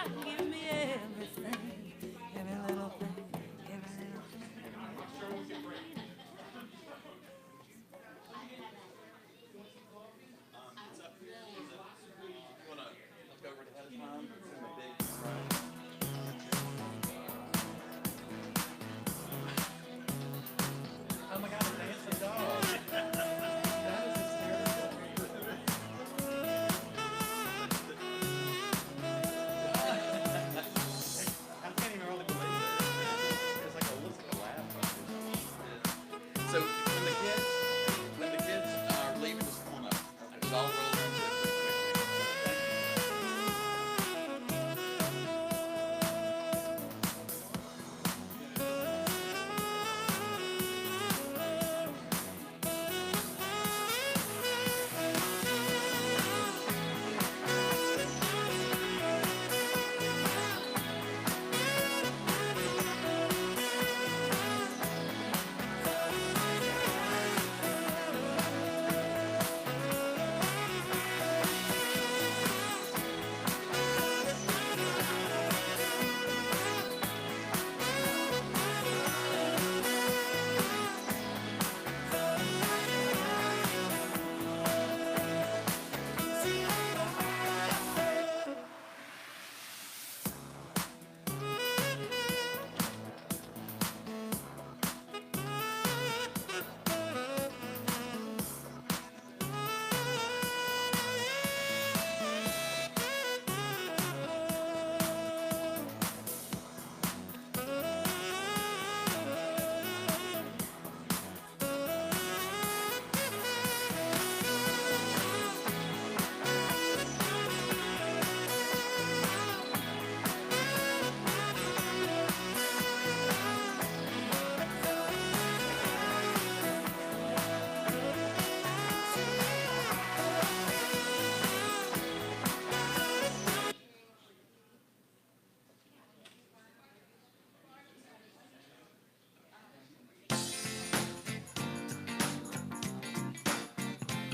Give me everything, every little thing, every little thing. Oh my God, a dancing dog. That is hysterical. I can't even really believe it. It's like a looks like a laugh So when the kids are leaving the school now, I just all roll into it pretty quickly.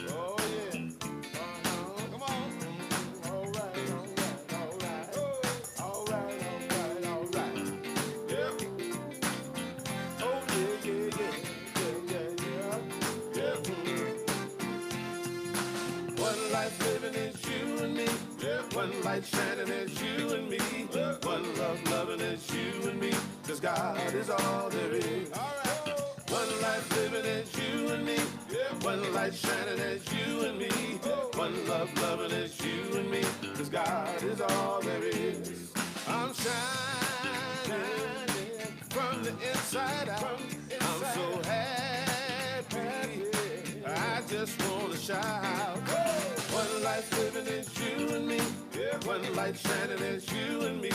Oh yeah. Come on. All right, all right, all right. All right, all right, all right. Yeah. Oh yeah, yeah, yeah, yeah, yeah, yeah. One life living is you and me. Yeah. One light shining is you and me. Yeah. One love loving is you and me. 'Cause God is all there is. All right. One life living is you and me. Yeah. One light shining is you and me. One love loving is you and me. 'Cause God is all there is. I'm shining from the inside out. I'm so happy. I just wanna shout. One life living is you and me. One light shining is you and me.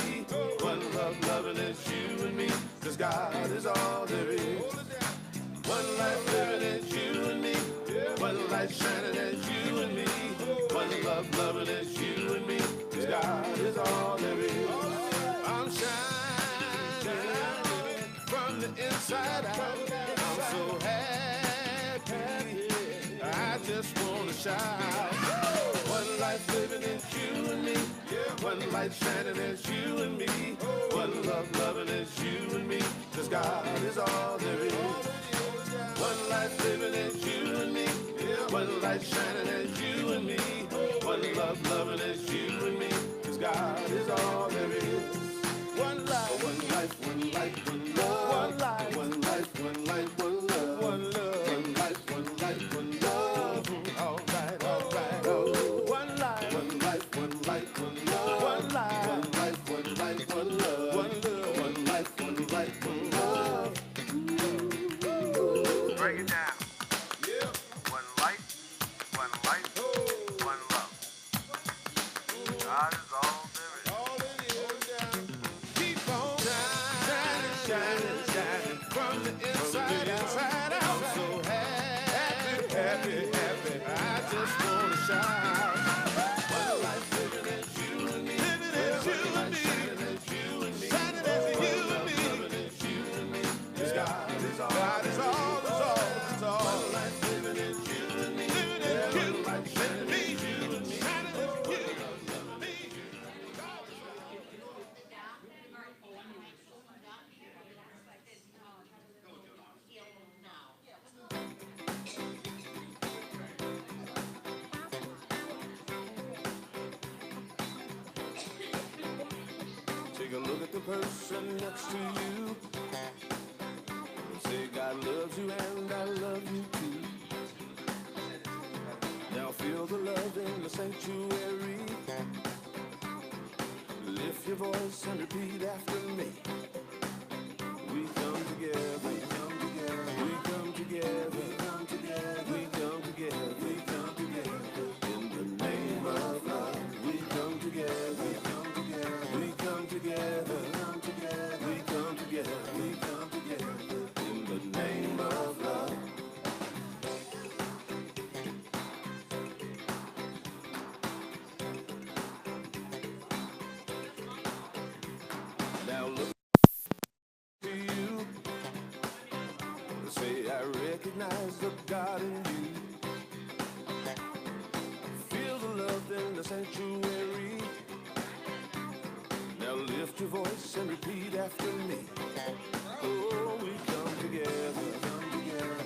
One love loving is you and me. 'Cause God is all there is. One life living is you and me. One light shining is you and me. One love loving is you and me. 'Cause God is all there is. I'm shining from the inside out. I'm so happy. I just wanna shout. One life living is you and me. One light shining is you and me. One love loving is you and me. 'Cause God is all there is. One life living is you and me. One light shining is you and me. One love loving is you and me. 'Cause God is all there is. One life, one life, one life, one love. One life, one life, one life, one love. One love, one life, one life, one love. All right, all right. One life, one life, one life, one love. One life, one life, one life, one love. One love, one life, one life, one love. Break it down. Yeah. One light, one life, one love. God is all there is. All it is. Keep on shining, shining, shining from the inside out. I'm so happy, happy, happy. I just wanna shout. One life living is you and me. Living is you and me. person next to you. Say God loves you and I love you too. Now feel the love in the sanctuary. Lift your voice and repeat after me. We come together, we come together, we come together, we come together, we come together, we come together. In the name of love, we come together, we come together, we come together, we come together, we come together. In the name of love. Now look to you. Say I recognize the God in you. Feel the love in the sanctuary. Now lift your voice and repeat after me. Oh, we come together,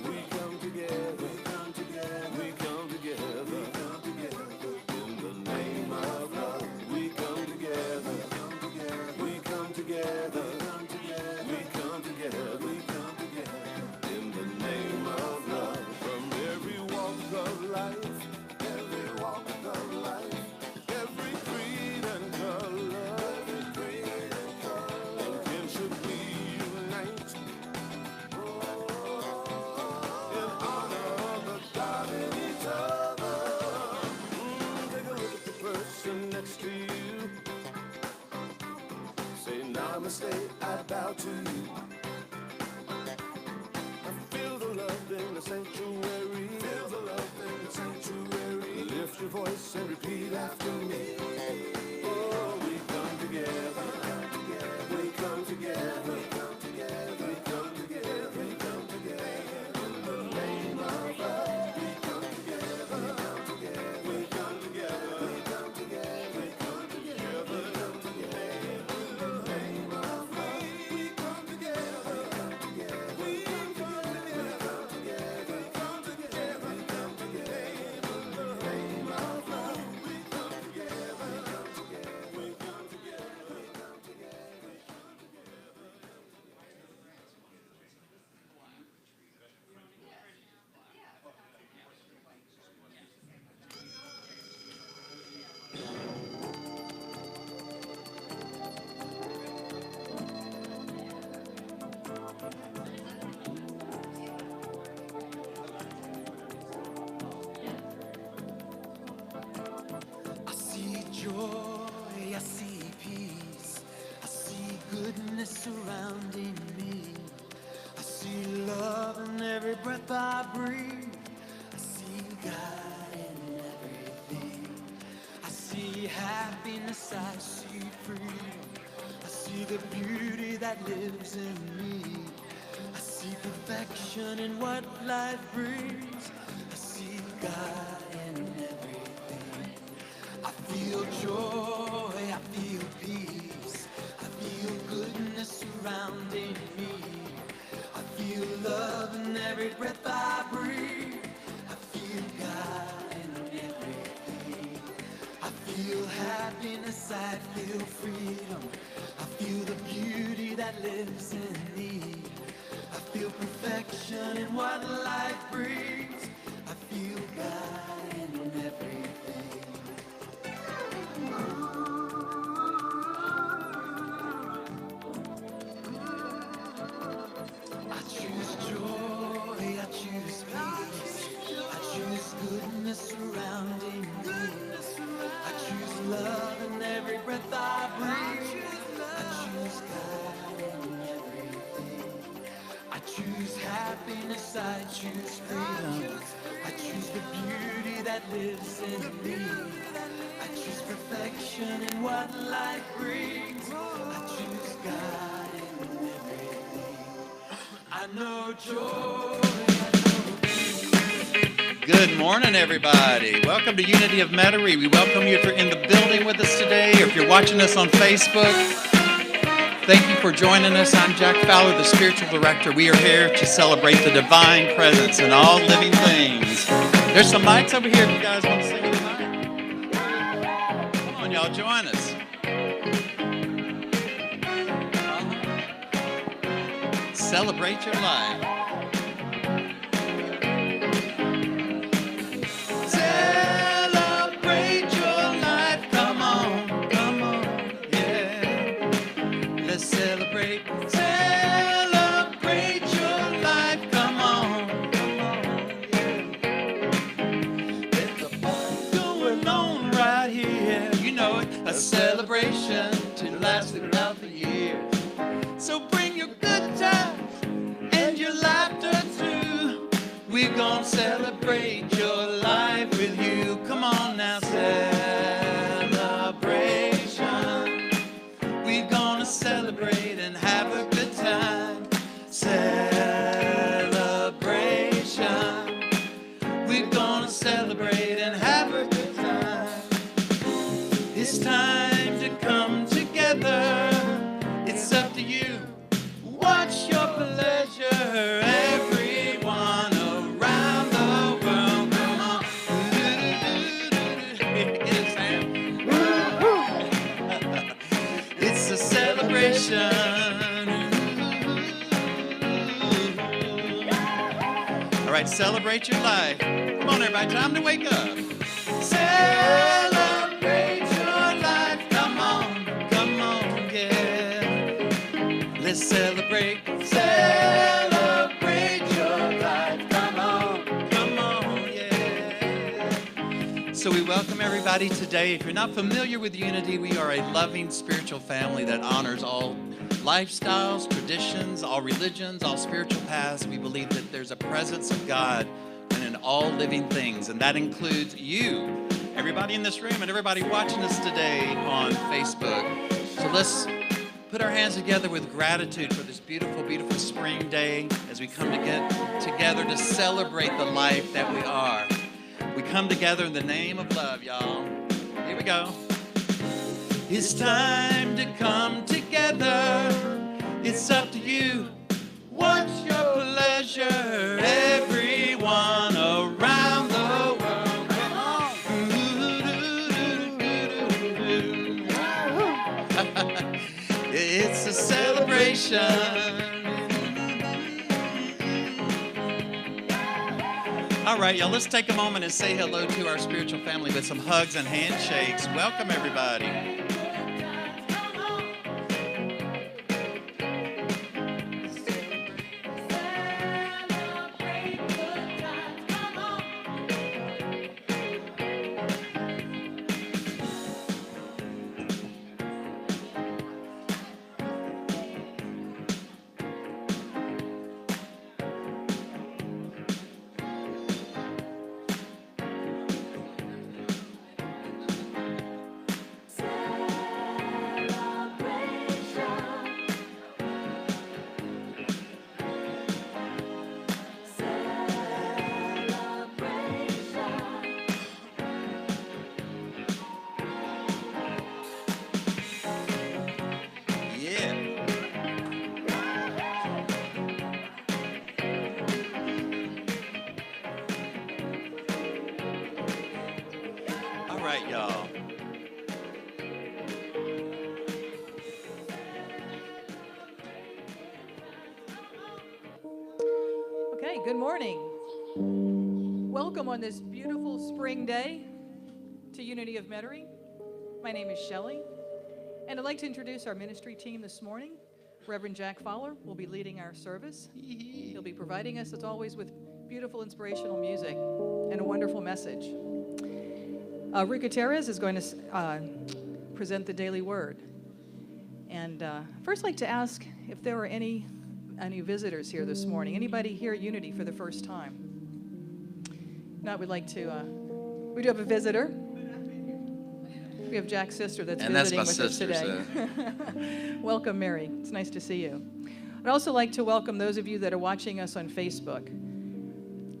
we come together, we come together, we come together, we come together. In the name of love, we come together, we come together, we come together, we come together. In the name of love, from every walk of life, every walk of life, every creed and color, and kinship we unite. In honor of the God in each other. Take a look at the person next to you. Say namaste, I bow to you. I feel the love in the sanctuary. Feel the love in the sanctuary. Lift your voice and repeat after me. Oh, we come together. We come together. We come together. We come together. We come together. In the name of love. We come together. We come together. We come together. We come together. We come together. We come together. In the name of love. We come together. We come together. We come together. We come together. We come together. We come together. In the name of love. We come together. We come together. We come together. We come together. I see joy, I see peace, I see goodness surrounding me. I see love in every breath I breathe. I see God in everything. I see happiness, I see freedom. I see the beauty that lives in me. I see perfection in what life brings. I see God in everything. I feel joy, I feel peace, I feel goodness surrounding me. I feel love in every breath I breathe. I feel God in everything. I feel happiness, I feel freedom. I feel the beauty that lives in me. I feel perfection in what life brings. I feel God in everything. I choose joy, I choose peace, I choose goodness surrounding me. I choose love in every breath I breathe. I choose God in everything. I choose happiness, I choose freedom. I choose the beauty that lives in me. I choose perfection in what life brings. I choose God in everything. I know joy, I know peace. Good morning, everybody. Welcome to Unity of Metairie. We welcome you if you're in the building with us today, or if you're watching us on Facebook. Thank you for joining us. I'm Jack Fowler, the spiritual director. We are here to celebrate the divine presence in all living things. There's some mics over here if you guys want to sing tonight. Come on, y'all, join us. Celebrate your life. Celebrate your life. Come on, yeah. Let's celebrate. Celebrate your life. Come on, yeah. There's a party going on right here. You know it. A celebration to last throughout the year. So bring your good times and your laughter too. We're gonna celebrate your life with you. Come on now, celebration. We're gonna celebrate and have a good time. Celebration. We're gonna celebrate and have a good time. It's time to come together. It's up to you. What's your pleasure? Everyone around the world, come on. It's a celebration. All right, celebrate your life. Come on, everybody, time to wake up. Celebrate your life. Come on, yeah. Let's celebrate. Celebrate your life. Come on, yeah. So we welcome everybody today. If you're not familiar with Unity, we are a loving spiritual family that honors all lifestyles, traditions, all religions, all spiritual paths. We believe that there's a presence of God in all living things, and that includes you, everybody in this room, and everybody watching us today on Facebook. So let's put our hands together with gratitude for this beautiful, beautiful spring day as we come to get together to celebrate the life that we are. We come together in the name of love, y'all. Here we go. It's time to come together. It's up to you. What's your pleasure? Everyone around the world. Come on. It's a celebration. All right, y'all, let's take a moment and say hello to our spiritual family with some hugs and handshakes. Welcome, everybody. Y'all. Okay, good morning. Welcome on this beautiful spring day to Unity of Metairie. My name is Shelley, and I'd like to introduce our ministry team this morning. Reverend Jack Fowler will be leading our service. He'll be providing us, as always, with beautiful inspirational music and a wonderful message. Rick Gutierrez is going to present the Daily Word. And first I'd like to ask if there are any visitors here this morning. Anybody here at Unity for the first time? Now we do have a visitor. We have Jack's sister that's visiting with us today. Welcome, Mary. It's nice to see you. I'd also like to welcome those of you that are watching us on Facebook.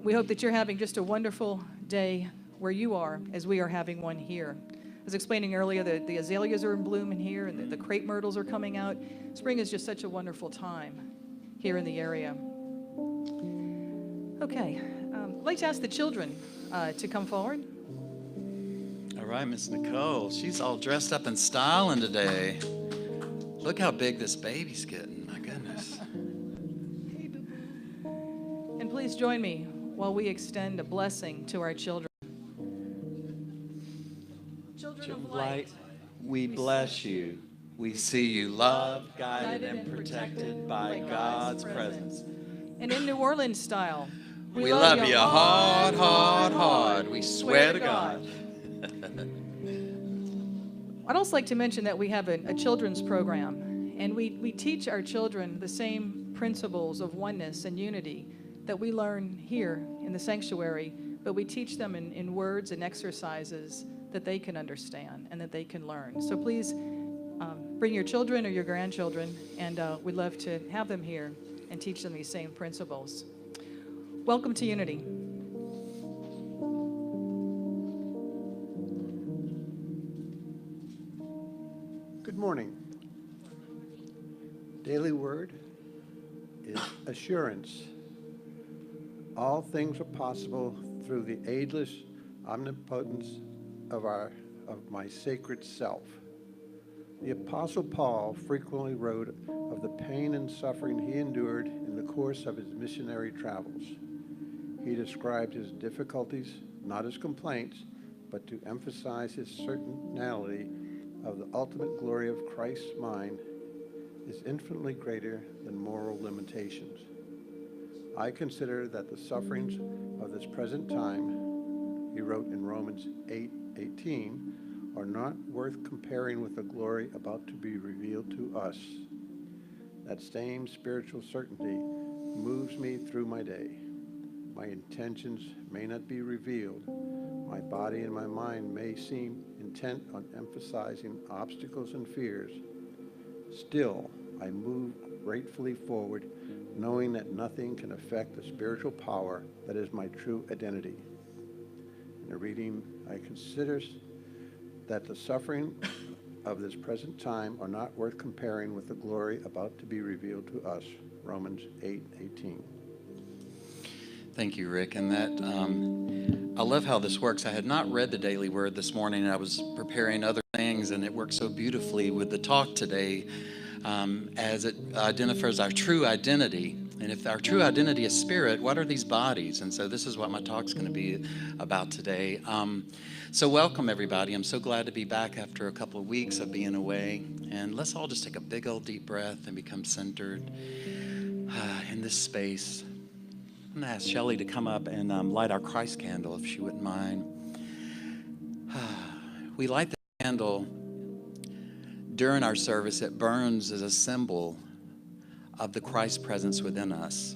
We hope that you're having just a wonderful day where you are, as we are having one here. I was explaining earlier that the azaleas are in bloom in here, and the crepe myrtles are coming out. Spring is just such a wonderful time here in the area. Okay, I'd like to ask the children to come forward. All right, Miss Nicole, she's all dressed up in styling today. Look how big this baby's getting, my goodness. please join me while we extend a blessing to our children. Children of light, we bless you. We see you loved, guided, and protected by God's presence. And in New Orleans style, We love you hard, hard, hard. We swear to God. I'd also like to mention that we have a children's program, and we teach our children the same principles of oneness and unity that we learn here in the sanctuary, but we teach them in words and exercises that they can understand and that they can learn. So please bring your children or your grandchildren, and we'd love to have them here and teach them these same principles. Welcome to Unity. Good morning. Daily word is assurance. All things are possible through the ageless omnipotence of my sacred self. The Apostle Paul frequently wrote of the pain and suffering he endured in the course of his missionary travels. He described his difficulties not as complaints, but to emphasize his certainty of the ultimate glory of Christ's mind is infinitely greater than moral limitations. I consider that the sufferings of this present time, he wrote in Romans 8:18, are not worth comparing with the glory about to be revealed to us. That same spiritual certainty moves me through my day. My intentions may not be revealed. My body and my mind may seem intent on emphasizing obstacles and fears. Still, I move gratefully forward, knowing that nothing can affect the spiritual power that is my true identity. In the reading, I consider that the suffering of this present time are not worth comparing with the glory about to be revealed to us. Romans 8:18. Thank you, Rick. And that I love how this works. I had not read the Daily Word this morning, and I was preparing other things, and it works so beautifully with the talk today as it identifies our true identity. And if our true identity is spirit, what are these bodies? And so this is what my talk's going to be about today. So welcome, everybody. I'm so glad to be back after a couple of weeks of being away. And let's all just take a big old deep breath and become centered in this space. I'm going to ask Shelly to come up and light our Christ candle, if she wouldn't mind. We light the candle during our service. It burns as a symbol of the Christ presence within us.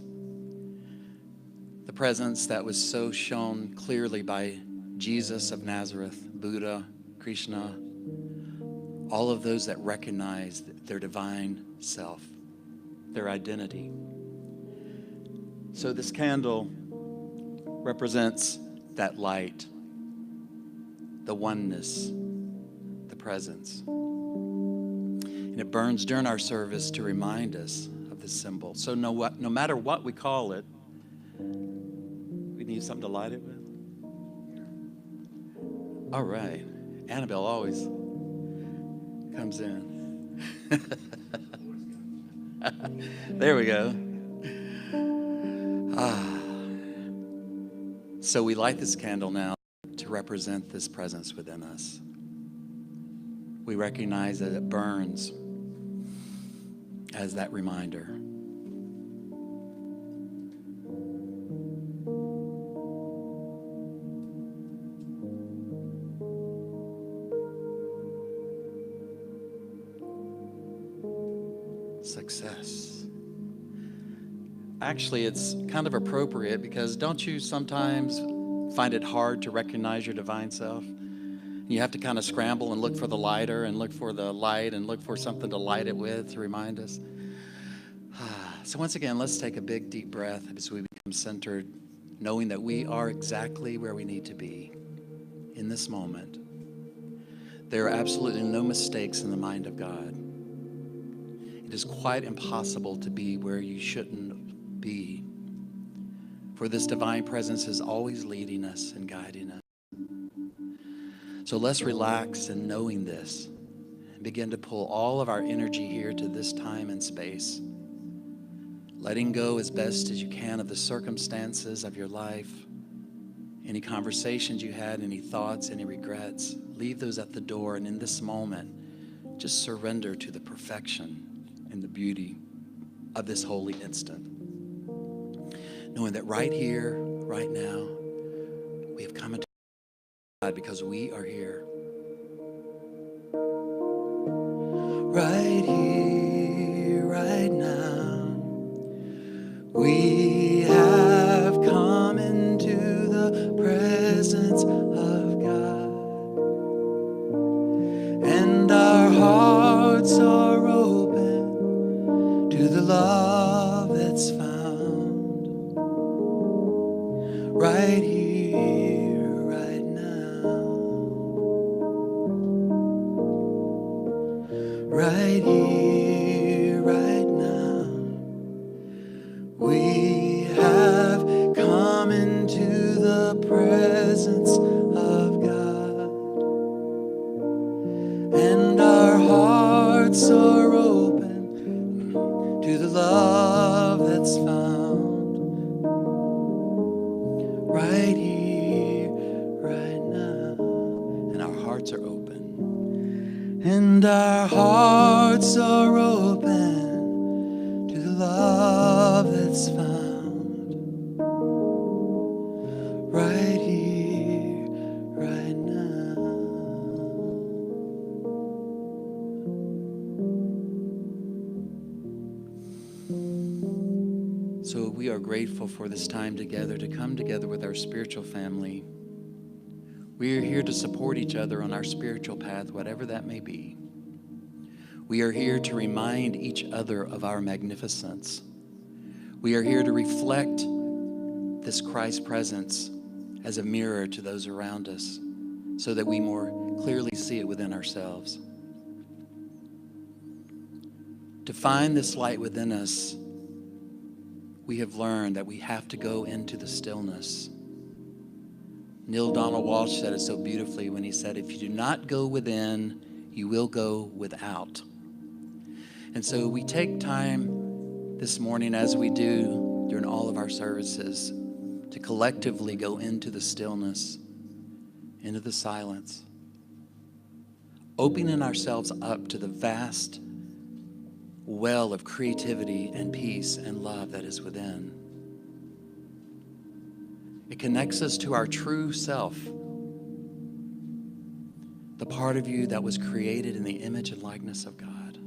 The presence that was so shown clearly by Jesus of Nazareth, Buddha, Krishna, all of those that recognized their divine self, their identity. So this candle represents that light, the oneness, the presence. And it burns during our service to remind us of this symbol. So no matter what we call it, we need something to light it with. All right. Annabelle always comes in. There we go. So we light this candle now to represent this presence within us. We recognize that it burns as that reminder. Success. Actually, it's kind of appropriate because don't you sometimes find it hard to recognize your divine self? You have to kind of scramble and look for the lighter and look for the light and look for something to light it with to remind us. So once again, let's take a big deep breath as we become centered, knowing that we are exactly where we need to be in this moment. There are absolutely no mistakes in the mind of God. It is quite impossible to be where you shouldn't be, for this divine presence is always leading us and guiding us. So let's relax in knowing this and begin to pull all of our energy here to this time and space. letting go as best as you can of the circumstances of your life, any conversations you had, any thoughts, any regrets. Leave those at the door, and in this moment, just surrender to the perfection and the beauty of this holy instant. Knowing that right here, right now, we have come into God because we are here. Right here, right now, we have come into the presence of God, and our hearts are open to the love that's found right here, right now, right here, right now. We have come into the presence of God, and our hearts are open to the love that's found right here, right now. And our hearts are open, and our hearts are open to the love that's found right here, right now. So we are grateful for this time together, to come together with our spiritual family. We are here to support each other on our spiritual path, whatever that may be. We are here to remind each other of our magnificence. We are here to reflect this Christ presence as a mirror to those around us so that we more clearly see it within ourselves. To find this light within us, we have learned that we have to go into the stillness. Neil Donald Walsh said it so beautifully when he said, if you do not go within, you will go without. And so we take time this morning, as we do during all of our services, to collectively go into the stillness, into the silence, opening ourselves up to the vast well of creativity and peace and love that is within. It connects us to our true self, the part of you that was created in the image and likeness of God.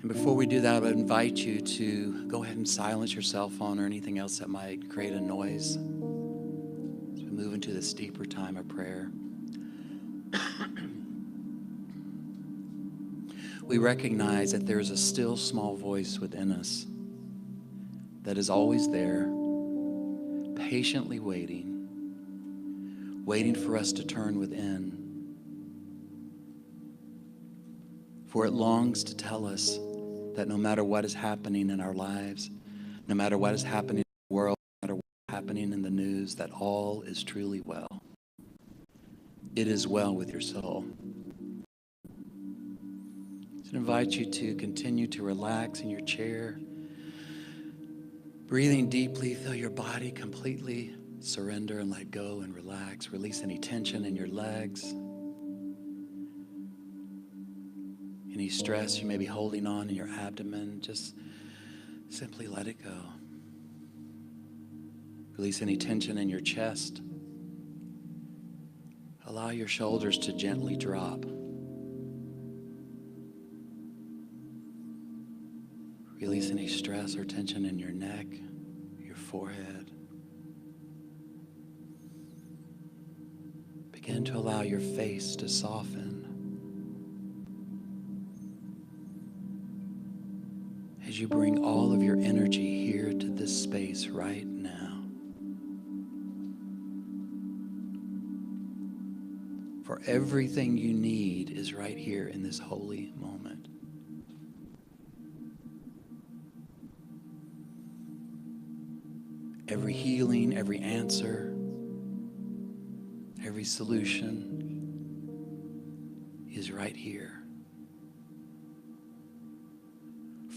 And before we do that, I would invite you to go ahead and silence your cell phone or anything else that might create a noise as we move into this deeper time of prayer. We recognize that there is a still small voice within us that is always there, patiently waiting for us to turn within. For it longs to tell us that no matter what is happening in our lives, no matter what is happening in the world, no matter what is happening in the news, that all is truly well. It is well with your soul. I invite you to continue to relax in your chair, breathing deeply. Feel your body completely surrender and let go and relax. Release any tension in your legs, any stress you may be holding on in your abdomen. Just simply let it go. Release any tension in your chest. Allow your shoulders to gently drop. Release any stress or tension in your neck, your forehead. Begin to allow your face to soften as you bring all of your energy here to this space right now. For everything you need is right here in this holy moment. Every healing, every answer, every solution is right here.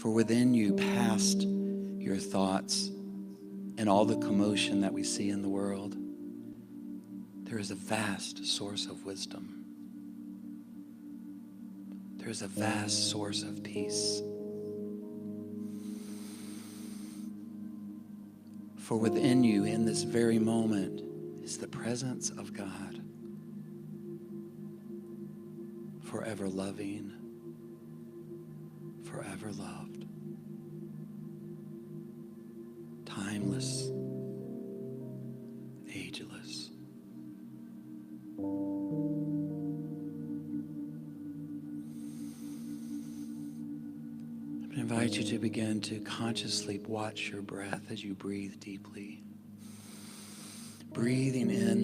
For within you, past your thoughts and all the commotion that we see in the world, there is a vast source of wisdom. There is a vast source of peace. For within you, in this very moment, is the presence of God, forever loving, forever loved, timeless, ageless. I invite you to begin to consciously watch your breath as you breathe deeply. Breathing in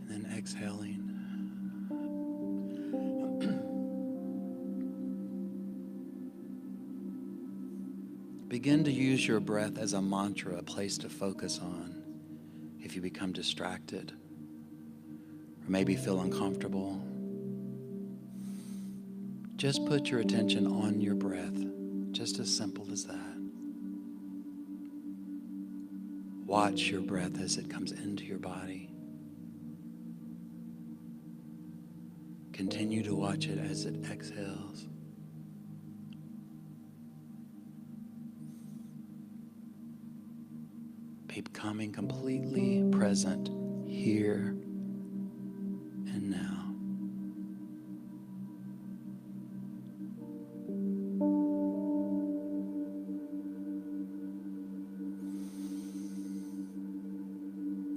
and then exhaling. Begin to use your breath as a mantra, a place to focus on if you become distracted or maybe feel uncomfortable. Just put your attention on your breath, just as simple as that. Watch your breath as it comes into your body. Continue to watch it as it exhales. Becoming completely present here and now.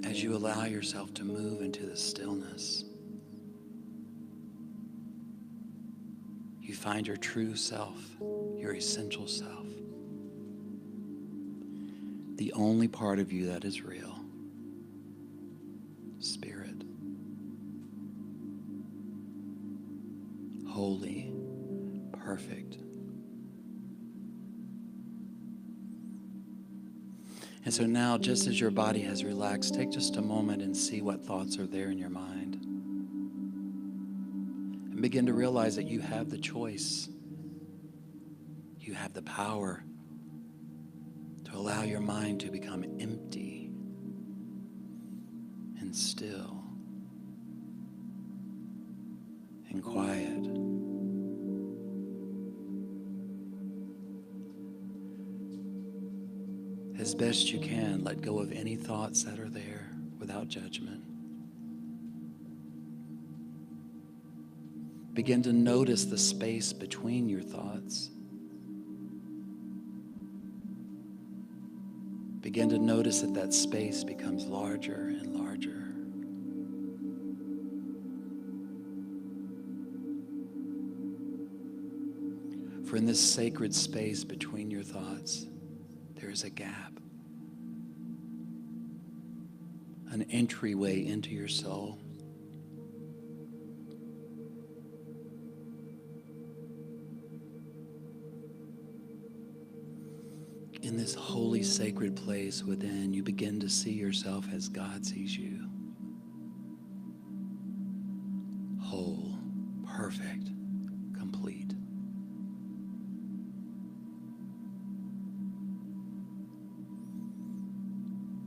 As you allow yourself to move into the stillness, you find your true self, your essential self, the only part of you that is real, spirit, holy, perfect. And so now, just as your body has relaxed, take just a moment and see what thoughts are there in your mind. And begin to realize that you have the choice. You have the power to allow your mind to become empty and still and quiet. As best you can, let go of any thoughts that are there without judgment. Begin to notice the space between your thoughts. Begin to notice that that space becomes larger and larger. For in this sacred space between your thoughts, there is a gap, an entryway into your soul. In this holy, sacred place within, you begin to see yourself as God sees you. Whole, perfect, complete.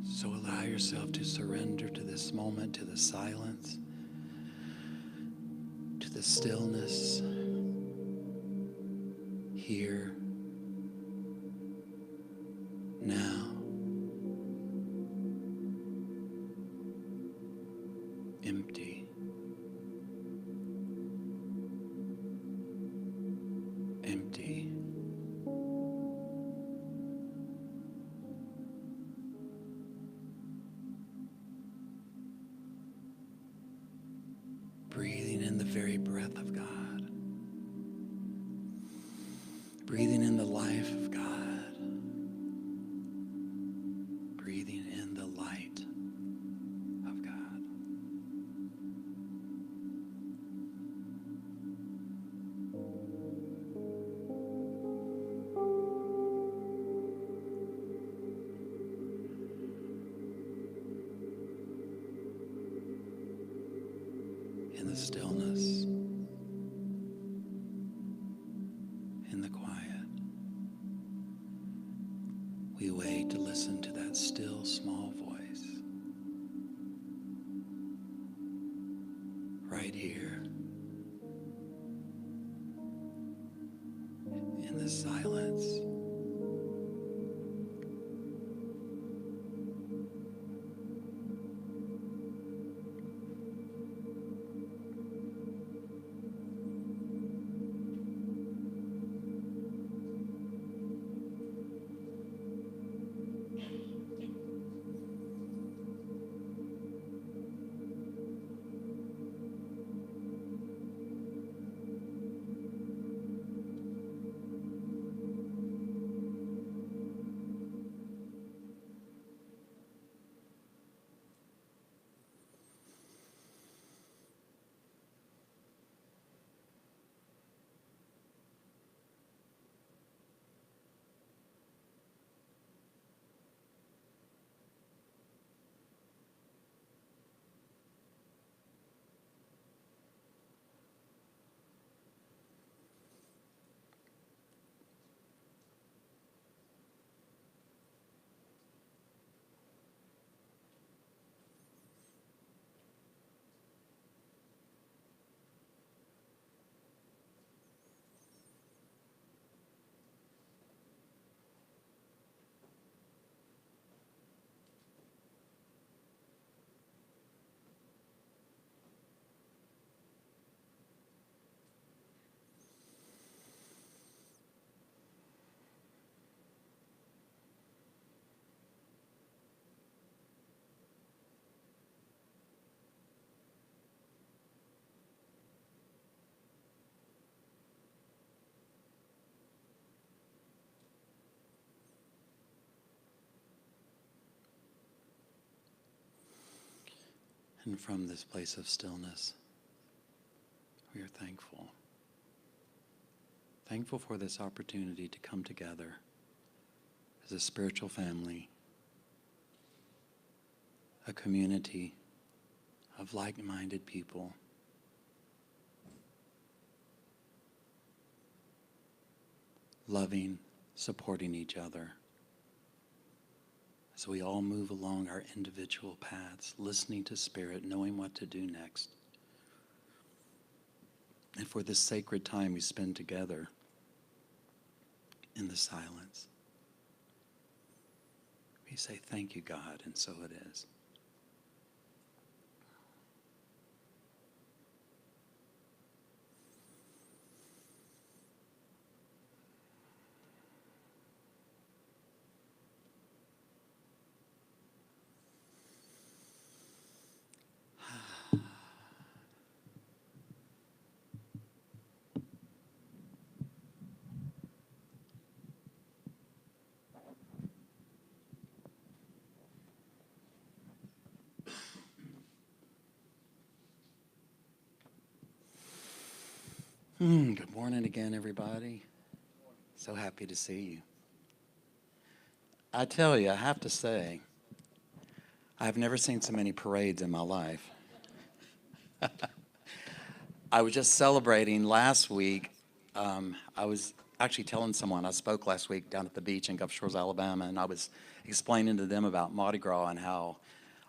So allow yourself to surrender to this moment, to the silence, to the stillness here, now. Empty. Empty. Breathing in the very breath of God. Breathing in the life of God. Breathing in the light of God. In the stillness. that still small voice right here in the silence. And from this place of stillness, we are thankful. Thankful for this opportunity to come together as a spiritual family, a community of like-minded people, loving, supporting each other, as we all move along our individual paths, listening to Spirit, knowing what to do next. And for this sacred time we spend together in the silence, we say, thank you, God, and so it is. Good morning again, everybody. So happy to see you. I tell you, I have to say, I've never seen so many parades in my life. I was just celebrating last week. I was actually telling someone, I spoke last week down at the beach in Gulf Shores, Alabama, and I was explaining to them about Mardi Gras and how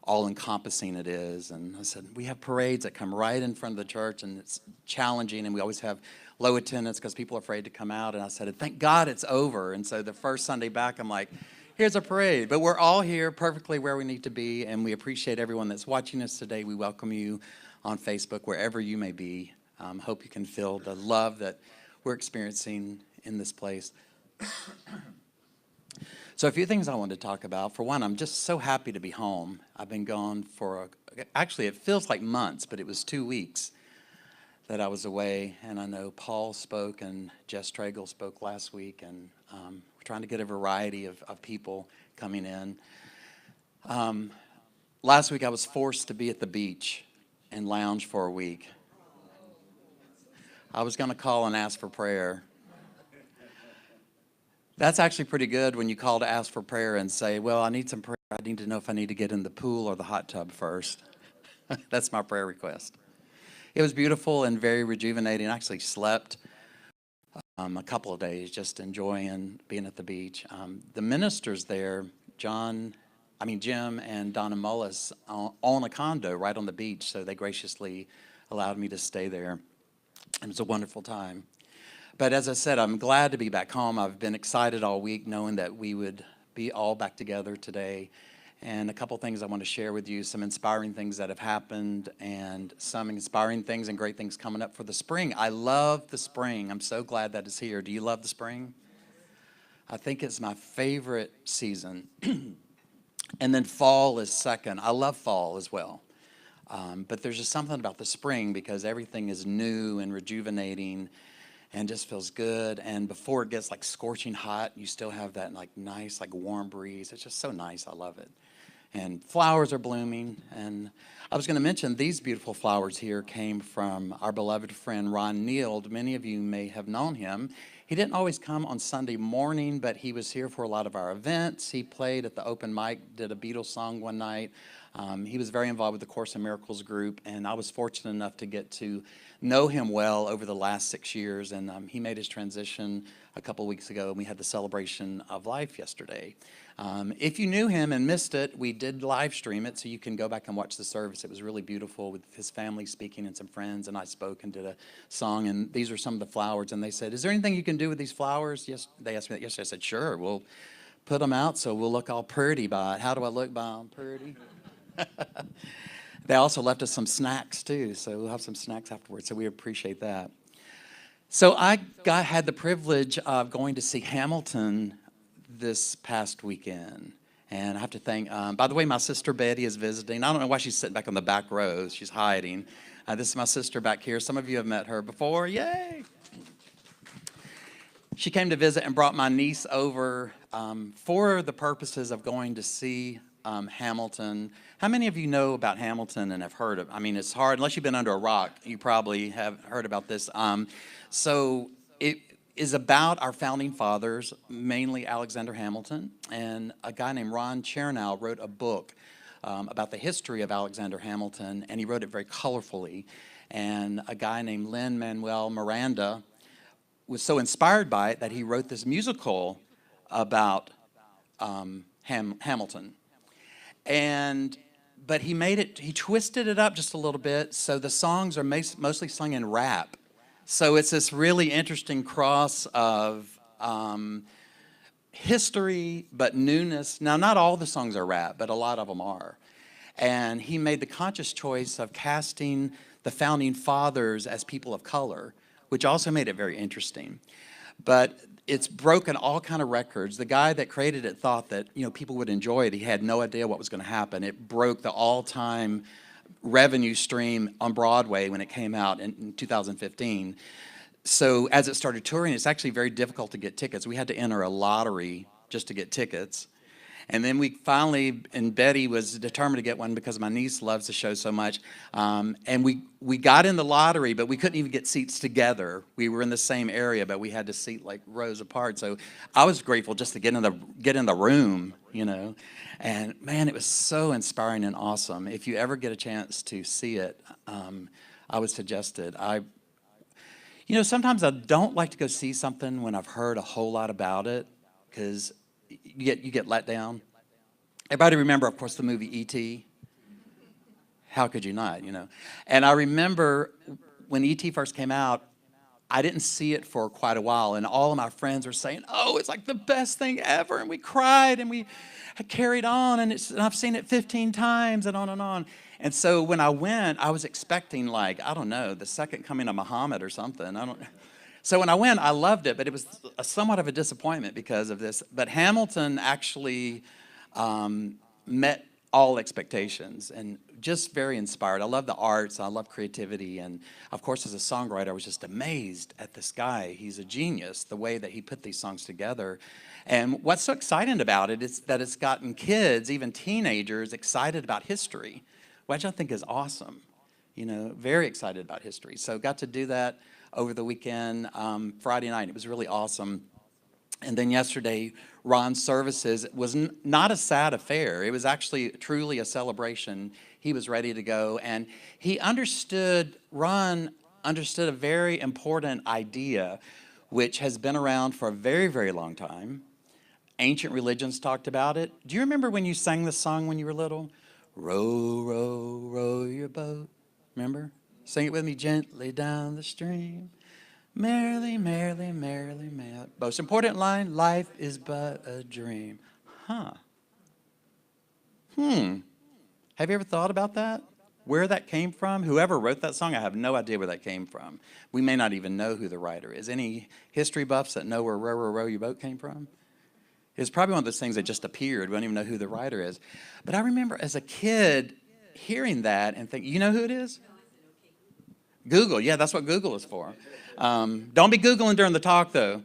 all-encompassing it is. And I said, we have parades that come right in front of the church, and it's challenging, and we always have low attendance because people are afraid to come out. And I said, thank God it's over. And so the first Sunday back, I'm like, here's a parade. But we're all here perfectly where we need to be, and we appreciate everyone that's watching us today. We welcome you on Facebook, wherever you may be. Hope you can feel the love that we're experiencing in this place. So a few things I wanted to talk about. For one, I'm just so happy to be home. I've been gone for, actually it feels like months, but it was 2 weeks that I was away. And I know Paul spoke and Jess Tragle spoke last week, and we're trying to get a variety of people coming in. Last week I was forced to be at the beach and lounge for a week. I was going to call and ask for prayer. That's actually pretty good when you call to ask for prayer and say, well, I need some prayer. I need to know if I need to get in the pool or the hot tub first. That's my prayer request. It was beautiful and very rejuvenating. I actually slept a couple of days just enjoying being at the beach. The ministers there, John Jim and Donna Mullis own a condo right on the beach, so they graciously allowed me to stay there. It was a wonderful time. But as I said, I'm glad to be back home. I've been excited all week knowing that we would be all back together today. And a couple things I want to share with you, some inspiring things that have happened and some inspiring things and great things coming up for the spring. I love the spring. I'm so glad that it's here. Do you love the spring? I think it's my favorite season. And then fall is second. I love fall as well. But there's just something about the spring because everything is new and rejuvenating and just feels good. And before it gets like scorching hot, you still have that like nice, like warm breeze. It's just so nice. I love it. And flowers are blooming. And I was going to mention these beautiful flowers here came from our beloved friend Ron Neild. Many of you may have known him. He didn't always come on Sunday morning, but he was here for a lot of our events. He played at the open mic, did a Beatles song one night. He was very involved with the Course in Miracles group, and I was fortunate enough to get to know him well over the last 6 years. And he made his transition a couple weeks ago, and we had the celebration of life yesterday. If you knew him and missed it, we did live stream it, so you can go back and watch the service. It was really beautiful with his family speaking and some friends, and I spoke and did a song, and these are some of the flowers. And they said, "Is there anything you can do with these flowers?" Yes, they asked me that yesterday. I said, "Sure, we'll put them out so we'll look all pretty by it." How do I look by them? Pretty? They also left us some snacks too, so we'll have some snacks afterwards, so we appreciate that. So I had the privilege of going to see Hamilton this past weekend, and I have to thank, by the way, my sister Betty is visiting. I don't know why she's sitting back on the back row. She's hiding. This is my sister back here. Some of you have met her before. Yay! She came to visit and brought my niece over for the purposes of going to see Hamilton. How many of you know about Hamilton and have heard of it? I mean, it's hard. Unless you've been under a rock, you probably have heard about this. So it is about our founding fathers, mainly Alexander Hamilton, and a guy named Ron Chernow wrote a book about the history of Alexander Hamilton, and he wrote it very colorfully. And a guy named Lin-Manuel Miranda was so inspired by it that he wrote this musical about Hamilton. But he twisted it up just a little bit, so the songs are mostly sung in rap. So it's this really interesting cross of history, but newness. Now, not all the songs are rap, but a lot of them are. And he made the conscious choice of casting the founding fathers as people of color, which also made it very interesting. But it's broken all kind of records. The guy that created it thought that people would enjoy it. He had no idea what was going to happen. It broke the all-time revenue stream on Broadway when it came out in 2015. So as it started touring, it's actually very difficult to get tickets. We had to enter a lottery just to get tickets. And then we finally, and Betty was determined to get one because my niece loves the show so much. And we got in the lottery, but we couldn't even get seats together. We were in the same area, but we had to seat like rows apart. So I was grateful just to get in the room, And man, it was so inspiring and awesome. If you ever get a chance to see it, I would suggest it. Sometimes I don't like to go see something when I've heard a whole lot about it because you get let down. Everybody remember, of course, the movie E.T.? How could you not, And I remember when E.T. first came out, I didn't see it for quite a while, and all of my friends were saying, "Oh, it's like the best thing ever," and we cried, and we carried on, and I've seen it 15 times, and on and on. And so when I went, I was expecting, the second coming of Muhammad or something. So when I went, I loved it, but it was somewhat of a disappointment because of this. But Hamilton actually met all expectations and just very inspired. I love the arts. I love creativity. And, of course, as a songwriter, I was just amazed at this guy. He's a genius, the way that he put these songs together. And what's so exciting about it is that it's gotten kids, even teenagers, excited about history, which I think is awesome. Very excited about history. So got to do that over the weekend, Friday night. It was really awesome. And then yesterday, Ron's services was not a sad affair. It was actually truly a celebration. He was ready to go. And Ron understood a very important idea, which has been around for a very, very long time. ancient religions talked about it. Do you remember when you sang this song when you were little? Row, row, row your boat. Remember? Sing it with me, gently down the stream. Merrily, merrily, merrily, merrily. Most important line, life is but a dream. Huh. Have you ever thought about that? Where that came from? Whoever wrote that song, I have no idea where that came from. We may not even know who the writer is. Any history buffs that know where row, row, row your boat came from? It's probably one of those things that just appeared. We don't even know who the writer is. But I remember as a kid hearing that and thinking, you know who it is? Google. Yeah, that's what Google is for. Don't be Googling during the talk, though.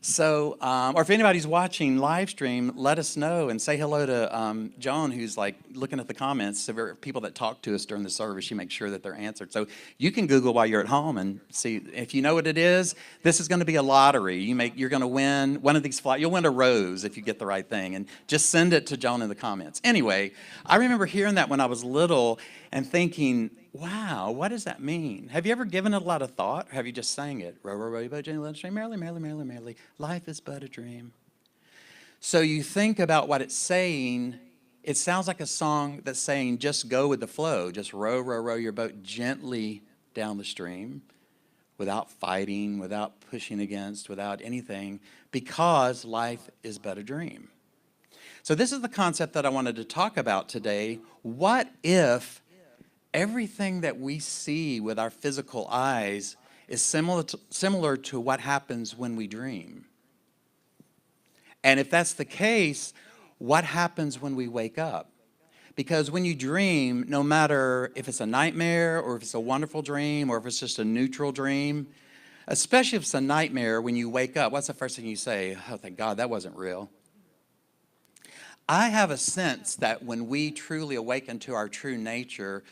So, or if anybody's watching live stream, let us know and say hello to Joan, who's like looking at the comments. So there are people that talk to us during the service. She makes sure that they're answered. So you can Google while you're at home and see if you know what it is. This is going to be a lottery. You're going to win one of these flights. You'll win a rose if you get the right thing. And just send it to Joan in the comments. Anyway, I remember hearing that when I was little and thinking, wow, what does that mean? Have you ever given it a lot of thought? Or have you just sang it? Row, row, row your boat, gently down the stream, merrily, merrily, merrily, merrily. Life is but a dream. So you think about what it's saying. It sounds like a song that's saying, just go with the flow. Just row, row, row your boat gently down the stream without fighting, without pushing against, without anything, because life is but a dream. So this is the concept that I wanted to talk about today. What if everything that we see with our physical eyes is similar to what happens when we dream? And if that's the case, what happens when we wake up? Because when you dream, no matter if it's a nightmare or if it's a wonderful dream or if it's just a neutral dream, especially if it's a nightmare, when you wake up, what's the first thing you say? Oh, thank God, that wasn't real. I have a sense that when we truly awaken to our true nature,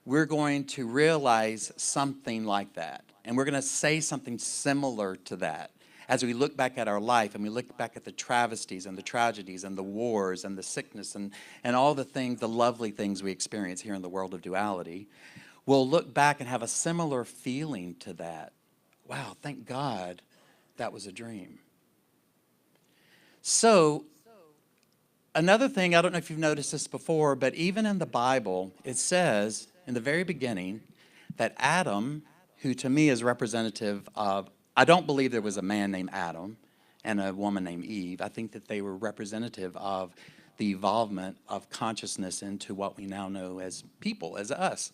we're going to realize something like that. And we're going to say something similar to that as we look back at our life and we look back at the travesties and the tragedies and the wars and the sickness and all the things, the lovely things we experience here in the world of duality. We'll look back and have a similar feeling to that. Wow, thank God that was a dream. So, another thing, I don't know if you've noticed this before, but even in the Bible, it says in the very beginning that Adam, who to me is representative of, I don't believe there was a man named Adam and a woman named Eve. I think that they were representative of the evolvement of consciousness into what we now know as people, as us.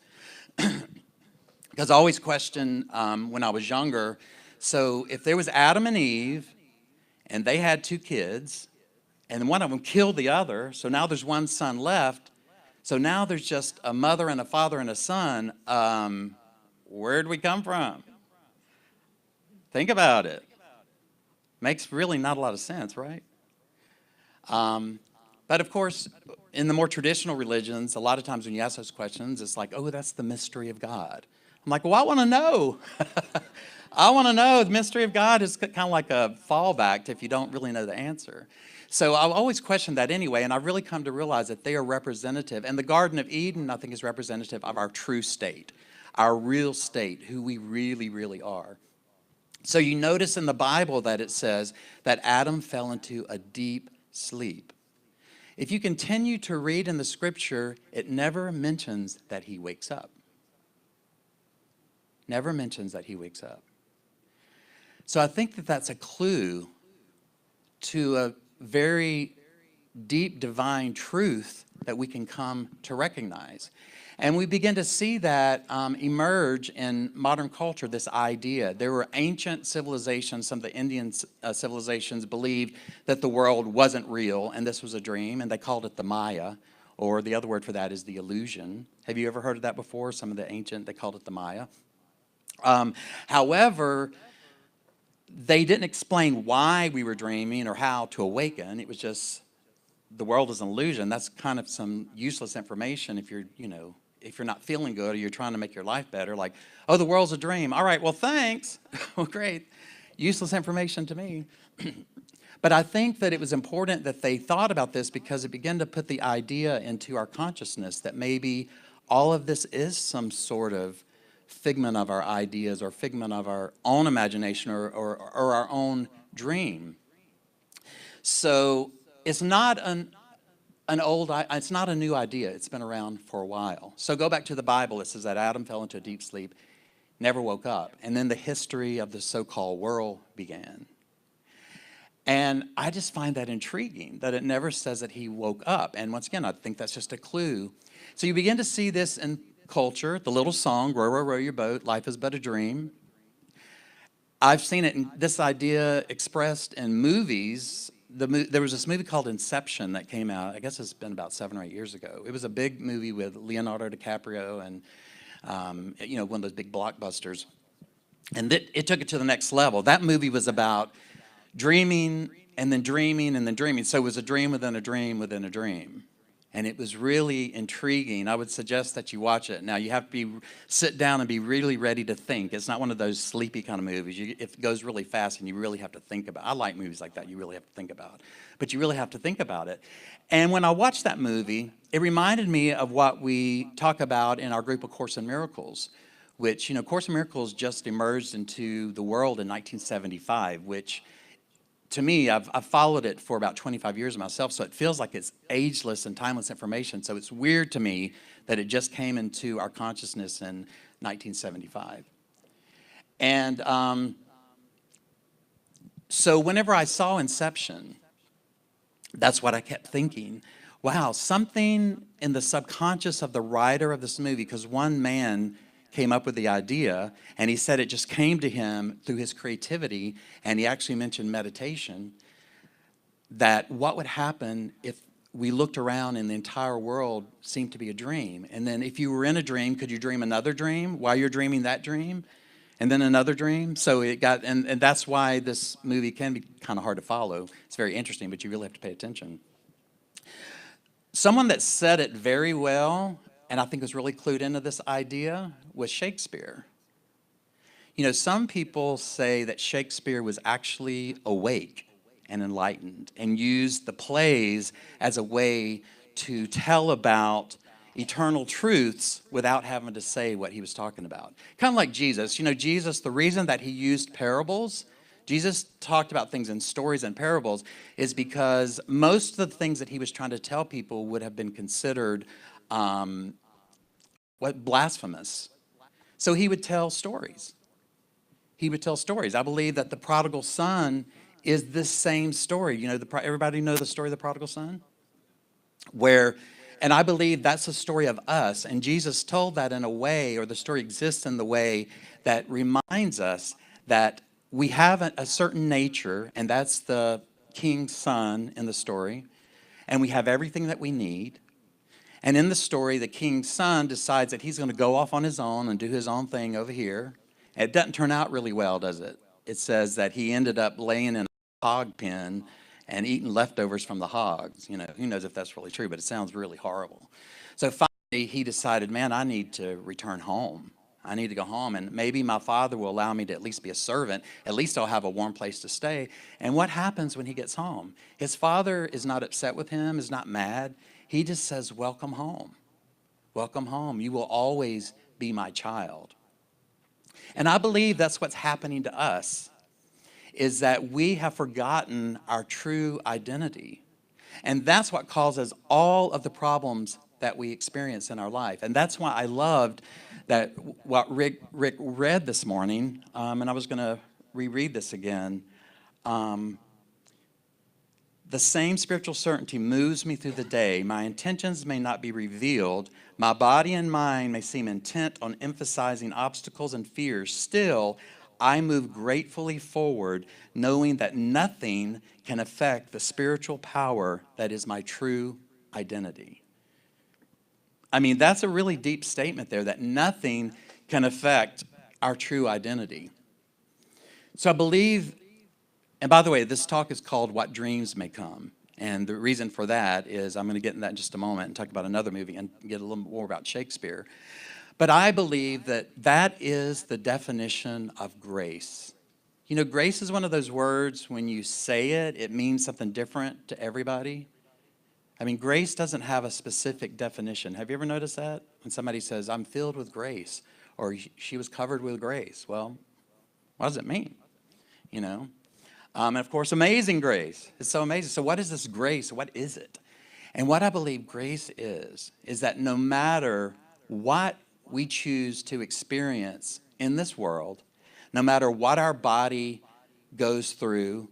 Because I always questioned when I was younger, so if there was Adam and Eve and they had 2 kids, and one of them killed the other, so now there's one son left. So now there's just a mother and a father and a son. Where'd we come from? Think about it. Makes really not a lot of sense, right? But of course, in the more traditional religions, a lot of times when you ask those questions, it's like, oh, that's the mystery of God. I'm like, well, I want to know. I want to know. The mystery of God is kind of like a fallback if you don't really know the answer. So I've always questioned that anyway, and I've really come to realize that they are representative. And the Garden of Eden, I think, is representative of our true state, our real state, who we really, really are. So you notice in the Bible that it says that Adam fell into a deep sleep. If you continue to read in the scripture, it never mentions that he wakes up. Never mentions that he wakes up. So I think that that's a clue to a very deep divine truth that we can come to recognize. And we begin to see that emerge in modern culture, this idea. There were ancient civilizations, some of the Indian civilizations believed that the world wasn't real and this was a dream, and they called it the Maya, or the other word for that is the illusion. Have you ever heard of that before? Some of the ancient, they called it the Maya. However, they didn't explain why we were dreaming or how to awaken. It was just the world is an illusion. That's kind of some useless information if you're, if you're not feeling good or you're trying to make your life better. Like, oh, the world's a dream. All right, well, thanks. Well, great. Useless information to me. But I think that it was important that they thought about this because it began to put the idea into our consciousness that maybe all of this is some sort of figment of our ideas or figment of our own imagination or our own dream. So it's not it's not a new idea. It's been around for a while. So go back to the Bible. It says that Adam fell into a deep sleep, never woke up. And then the history of the so-called world began. And I just find that intriguing, that it never says that he woke up. And once again, I think that's just a clue. So you begin to see this in culture, the little song, row, row, row your boat, life is but a dream. I've seen it, in this idea expressed in movies. There was this movie called Inception that came out, I guess it's been about 7 or 8 years ago. It was a big movie with Leonardo DiCaprio and, one of those big blockbusters. And it took it to the next level. That movie was about dreaming and then dreaming and then dreaming. So it was a dream within a dream within a dream. And it was really intriguing. I would suggest that you watch it. Now, you have to sit down and be really ready to think. It's not one of those sleepy kind of movies. If it goes really fast and you really have to think about it. I like movies like that you really have to think about. But you really have to think about it. And when I watched that movie, it reminded me of what we talk about in our group of Course in Miracles, which, Course in Miracles just emerged into the world in 1975, which to me, I've followed it for about 25 years myself, so it feels like it's ageless and timeless information. So it's weird to me that it just came into our consciousness in 1975. And so whenever I saw Inception, that's what I kept thinking. Wow, something in the subconscious of the writer of this movie, because one man came up with the idea, and he said it just came to him through his creativity, and he actually mentioned meditation, that what would happen if we looked around and the entire world seemed to be a dream. And then if you were in a dream, could you dream another dream while you're dreaming that dream? And then another dream? So it got, and that's why this movie can be kind of hard to follow. It's very interesting, but you really have to pay attention. Someone that said it very well, and I think was really clued into this idea, was Shakespeare. Some people say that Shakespeare was actually awake and enlightened and used the plays as a way to tell about eternal truths without having to say what he was talking about. Kind of like Jesus. Jesus, the reason that he used parables, Jesus talked about things in stories and parables, is because most of the things that he was trying to tell people would have been considered blasphemous. So he would tell stories. He would tell stories. I believe that the prodigal son is this same story. Everybody know the story of the prodigal son? And I believe that's the story of us. And Jesus told that in a way, or the story exists in the way that reminds us that we have a certain nature, and that's the king's son in the story, and we have everything that we need. And in the story, the king's son decides that he's going to go off on his own and do his own thing over here. And it doesn't turn out really well, does it? It says that he ended up laying in a hog pen and eating leftovers from the hogs. Who knows if that's really true, but it sounds really horrible. So finally, he decided, man, I need to return home. I need to go home, and maybe my father will allow me to at least be a servant. At least I'll have a warm place to stay. And what happens when he gets home? His father is not upset with him, is not mad. He just says, welcome home. Welcome home. You will always be my child. And I believe that's what's happening to us, is that we have forgotten our true identity. And that's what causes all of the problems that we experience in our life. And that's why I loved that what Rick read this morning, and I was going to reread this again. The same spiritual certainty moves me through the day. My intentions may not be revealed. My body and mind may seem intent on emphasizing obstacles and fears. Still, I move gratefully forward, knowing that nothing can affect the spiritual power that is my true identity. I mean, that's a really deep statement there, that nothing can affect our true identity. So I believe, and by the way, this talk is called What Dreams May Come. And the reason for that is, I'm going to get into that in just a moment and talk about another movie and get a little more about Shakespeare. But I believe that that is the definition of grace. Grace is one of those words, when you say it, it means something different to everybody. I mean, grace doesn't have a specific definition. Have you ever noticed that? When somebody says, I'm filled with grace, or she was covered with grace. Well, what does it mean? And of course, amazing grace. It's so amazing. So what is this grace? What is it? And what I believe grace is that no matter what we choose to experience in this world, no matter what our body goes through,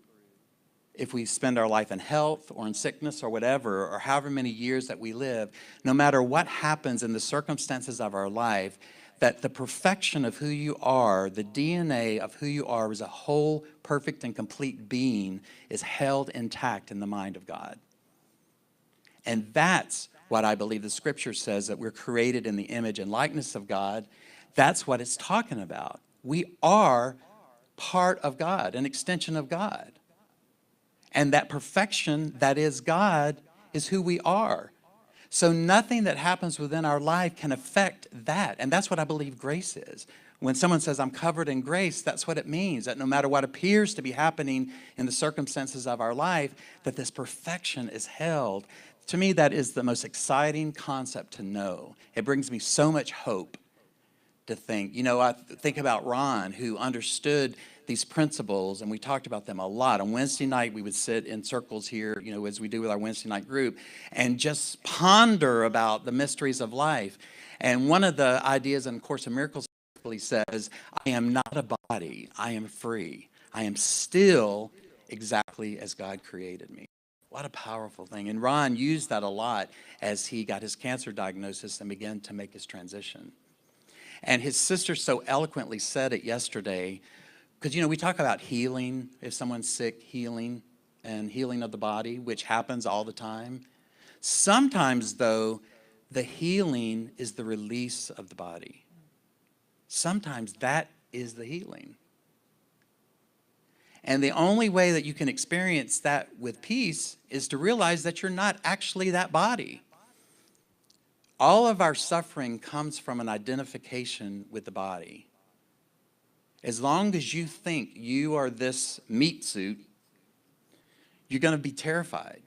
if we spend our life in health or in sickness or whatever, or however many years that we live, no matter what happens in the circumstances of our life, that the perfection of who you are, the DNA of who you are as a whole, perfect, and complete being is held intact in the mind of God. And that's what I believe the scripture says, that we're created in the image and likeness of God. That's what it's talking about. We are part of God, an extension of God. And that perfection that is God is who we are. So nothing that happens within our life can affect that. And that's what I believe grace is. When someone says, I'm covered in grace, that's what it means, that no matter what appears to be happening in the circumstances of our life, that this perfection is held. To me, that is the most exciting concept to know. It brings me so much hope to think. You know, I think about Ron, who understood these principles, and we talked about them a lot. On Wednesday night, we would sit in circles here, you know, as we do with our Wednesday night group, and just ponder about the mysteries of life. And one of the ideas in Course in Miracles says, I am not a body, I am free. I am still exactly as God created me. What a powerful thing. And Ron used that a lot as he got his cancer diagnosis and began to make his transition. And his sister so eloquently said it yesterday, because, you know, we talk about healing, if someone's sick, healing, and healing of the body, which happens all the time. Sometimes, though, the healing is the release of the body. Sometimes that is the healing. And the only way that you can experience that with peace is to realize that you're not actually that body. All of our suffering comes from an identification with the body. As long as you think you are this meat suit, you're going to be terrified.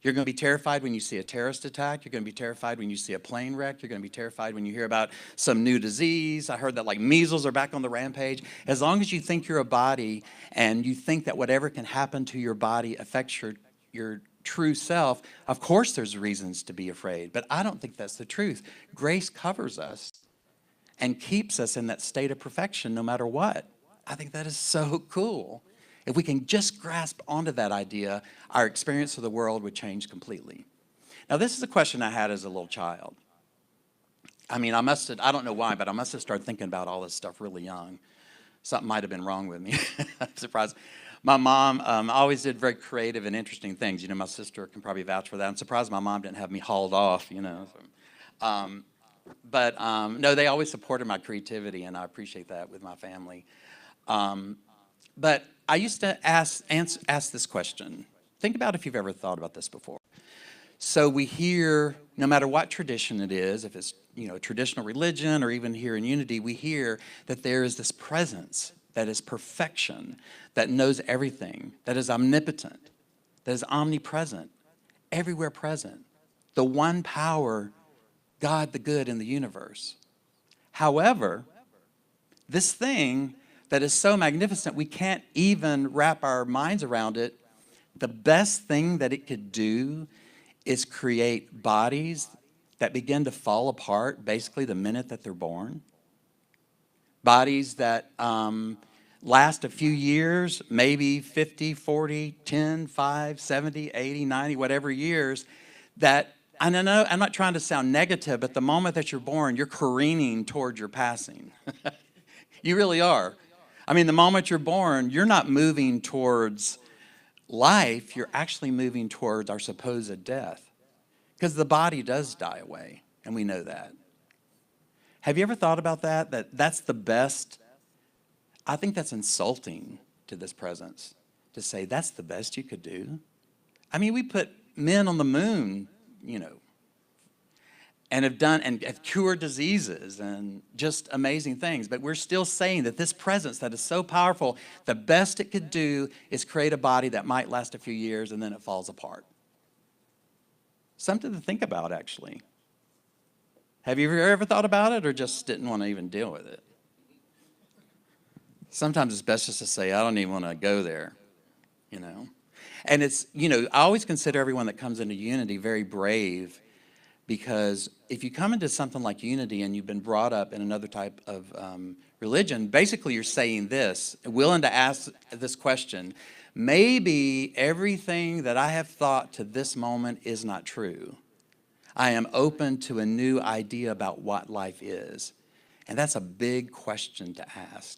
You're going to be terrified when you see a terrorist attack. You're going to be terrified when you see a plane wreck. You're going to be terrified when you hear about some new disease. I heard that like measles are back on the rampage. As long as you think you're a body and you think that whatever can happen to your body affects your true self, of course there's reasons to be afraid. But I don't think that's the truth. Grace covers us and keeps us in that state of perfection no matter what. I think that is so cool. If we can just grasp onto that idea, our experience of the world would change completely. Now, this is a question I had as a little child. I mean, I don't know why, but I must have started thinking about all this stuff really young. Something might have been wrong with me. I'm surprised. My mom always did very creative and interesting things. You know, my sister can probably vouch for that. I'm surprised my mom didn't have me hauled off, you know. So, no, they always supported my creativity, and I appreciate that with my family. But I used to ask this question. Think about if you've ever thought about this before. So we hear, no matter what tradition it is, if it's, you know, traditional religion or even here in Unity, we hear that there is this presence that is perfection, that knows everything, that is omnipotent, that is omnipresent, everywhere present. The one power, God the good in the universe. However, this thing that is so magnificent, we can't even wrap our minds around it. The best thing that it could do is create bodies that begin to fall apart basically the minute that they're born. Bodies that last a few years, maybe 50, 40, 10, 5, 70, 80, 90, whatever years, that, I don't know, I'm not trying to sound negative, but the moment that you're born, you're careening toward your passing. You really are. I mean, the moment you're born, you're not moving towards life, you're actually moving towards our supposed death. Because the body does die away, and we know that. Have you ever thought about that? That's the best? I think that's insulting to this presence, to say that's the best you could do. I mean, we put men on the moon, you know, and have cured diseases and just amazing things. But we're still saying that this presence that is so powerful, the best it could do is create a body that might last a few years and then it falls apart. Something to think about, actually. Have you ever thought about it or just didn't want to even deal with it? Sometimes it's best just to say, I don't even want to go there. you know. And it's, you know, I always consider everyone that comes into Unity very brave, because if you come into something like Unity and you've been brought up in another type of religion, basically you're saying this, willing to ask this question: maybe everything that I have thought to this moment is not true. I am open to a new idea about what life is. And that's a big question to ask.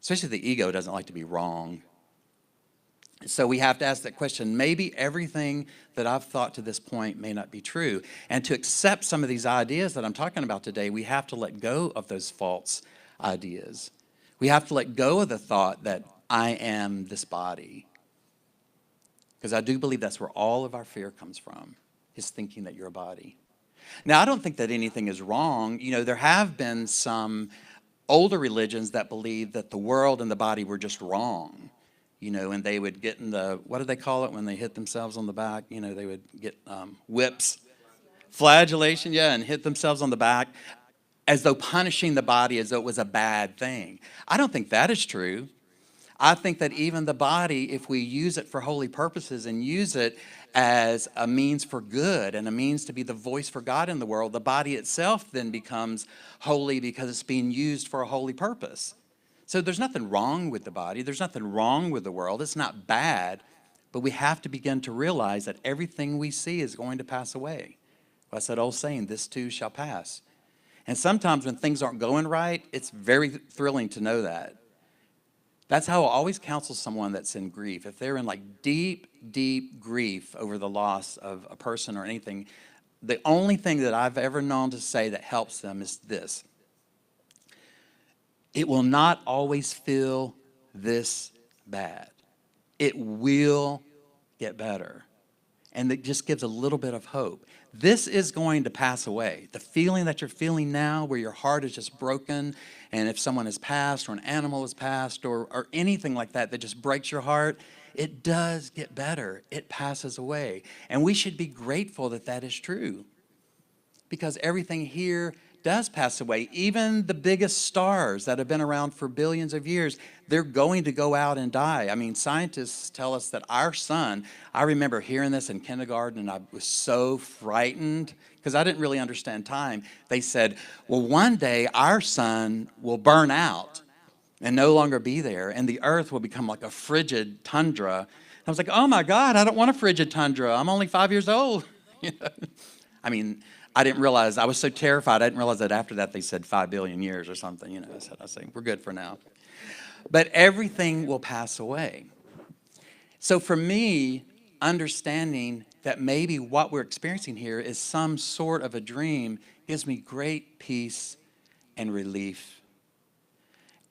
Especially the ego doesn't like to be wrong. So we have to ask that question. Maybe everything that I've thought to this point may not be true. And to accept some of these ideas that I'm talking about today, we have to let go of those false ideas. We have to let go of the thought that I am this body. Because I do believe that's where all of our fear comes from, is thinking that you're a body. Now, I don't think that anything is wrong. You know, there have been some older religions that believe that the world and the body were just wrong. You know, and they would get in the, what do they call it when they hit themselves on the back? You know, they would get whips, flagellation, yeah, and hit themselves on the back as though punishing the body as though it was a bad thing. I don't think that is true. I think that even the body, if we use it for holy purposes and use it as a means for good and a means to be the voice for God in the world, the body itself then becomes holy because it's being used for a holy purpose. So there's nothing wrong with the body. There's nothing wrong with the world. It's not bad, but we have to begin to realize that everything we see is going to pass away. That's that old saying, this too shall pass. And sometimes when things aren't going right, it's very thrilling to know that. That's how I always counsel someone that's in grief. If they're in like deep, deep grief over the loss of a person or anything, the only thing that I've ever known to say that helps them is this: it will not always feel this bad. It will get better. And it just gives a little bit of hope. This is going to pass away. The feeling that you're feeling now, where your heart is just broken, and if someone has passed or an animal has passed or anything like that that just breaks your heart, it does get better. It passes away. And we should be grateful that that is true, because everything here does pass away. Even the biggest stars that have been around for billions of years, they're going to go out and die. I mean, scientists tell us that our sun, I remember hearing this in kindergarten and I was so frightened because I didn't really understand time. They said, well, one day our sun will burn out and no longer be there, and the earth will become like a frigid tundra. I was like, oh my God, I don't want a frigid tundra. I'm only 5 years old. You know? I mean, I didn't realize, I was so terrified, I didn't realize that after that they said 5 billion years or something. You know, I said, we're good for now. But everything will pass away. So for me, understanding that maybe what we're experiencing here is some sort of a dream gives me great peace and relief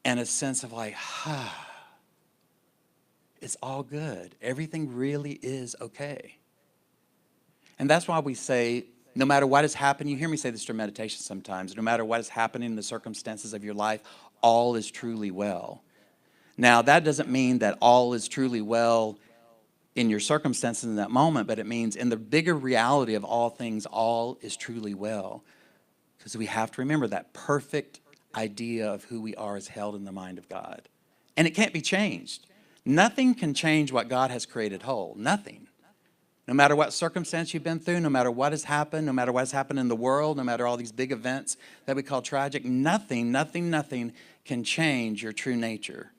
and a sense of like, it's all good. Everything really is okay. And that's why we say, no matter what has happened, you hear me say this during meditation sometimes, no matter what is happening in the circumstances of your life, all is truly well. Now, that doesn't mean that all is truly well in your circumstances in that moment, but it means in the bigger reality of all things, all is truly well. Because we have to remember that perfect idea of who we are is held in the mind of God. And it can't be changed. Nothing can change what God has created whole. Nothing. No matter what circumstance you've been through, no matter what has happened, no matter what has happened in the world, no matter all these big events that we call tragic, nothing can change your true nature.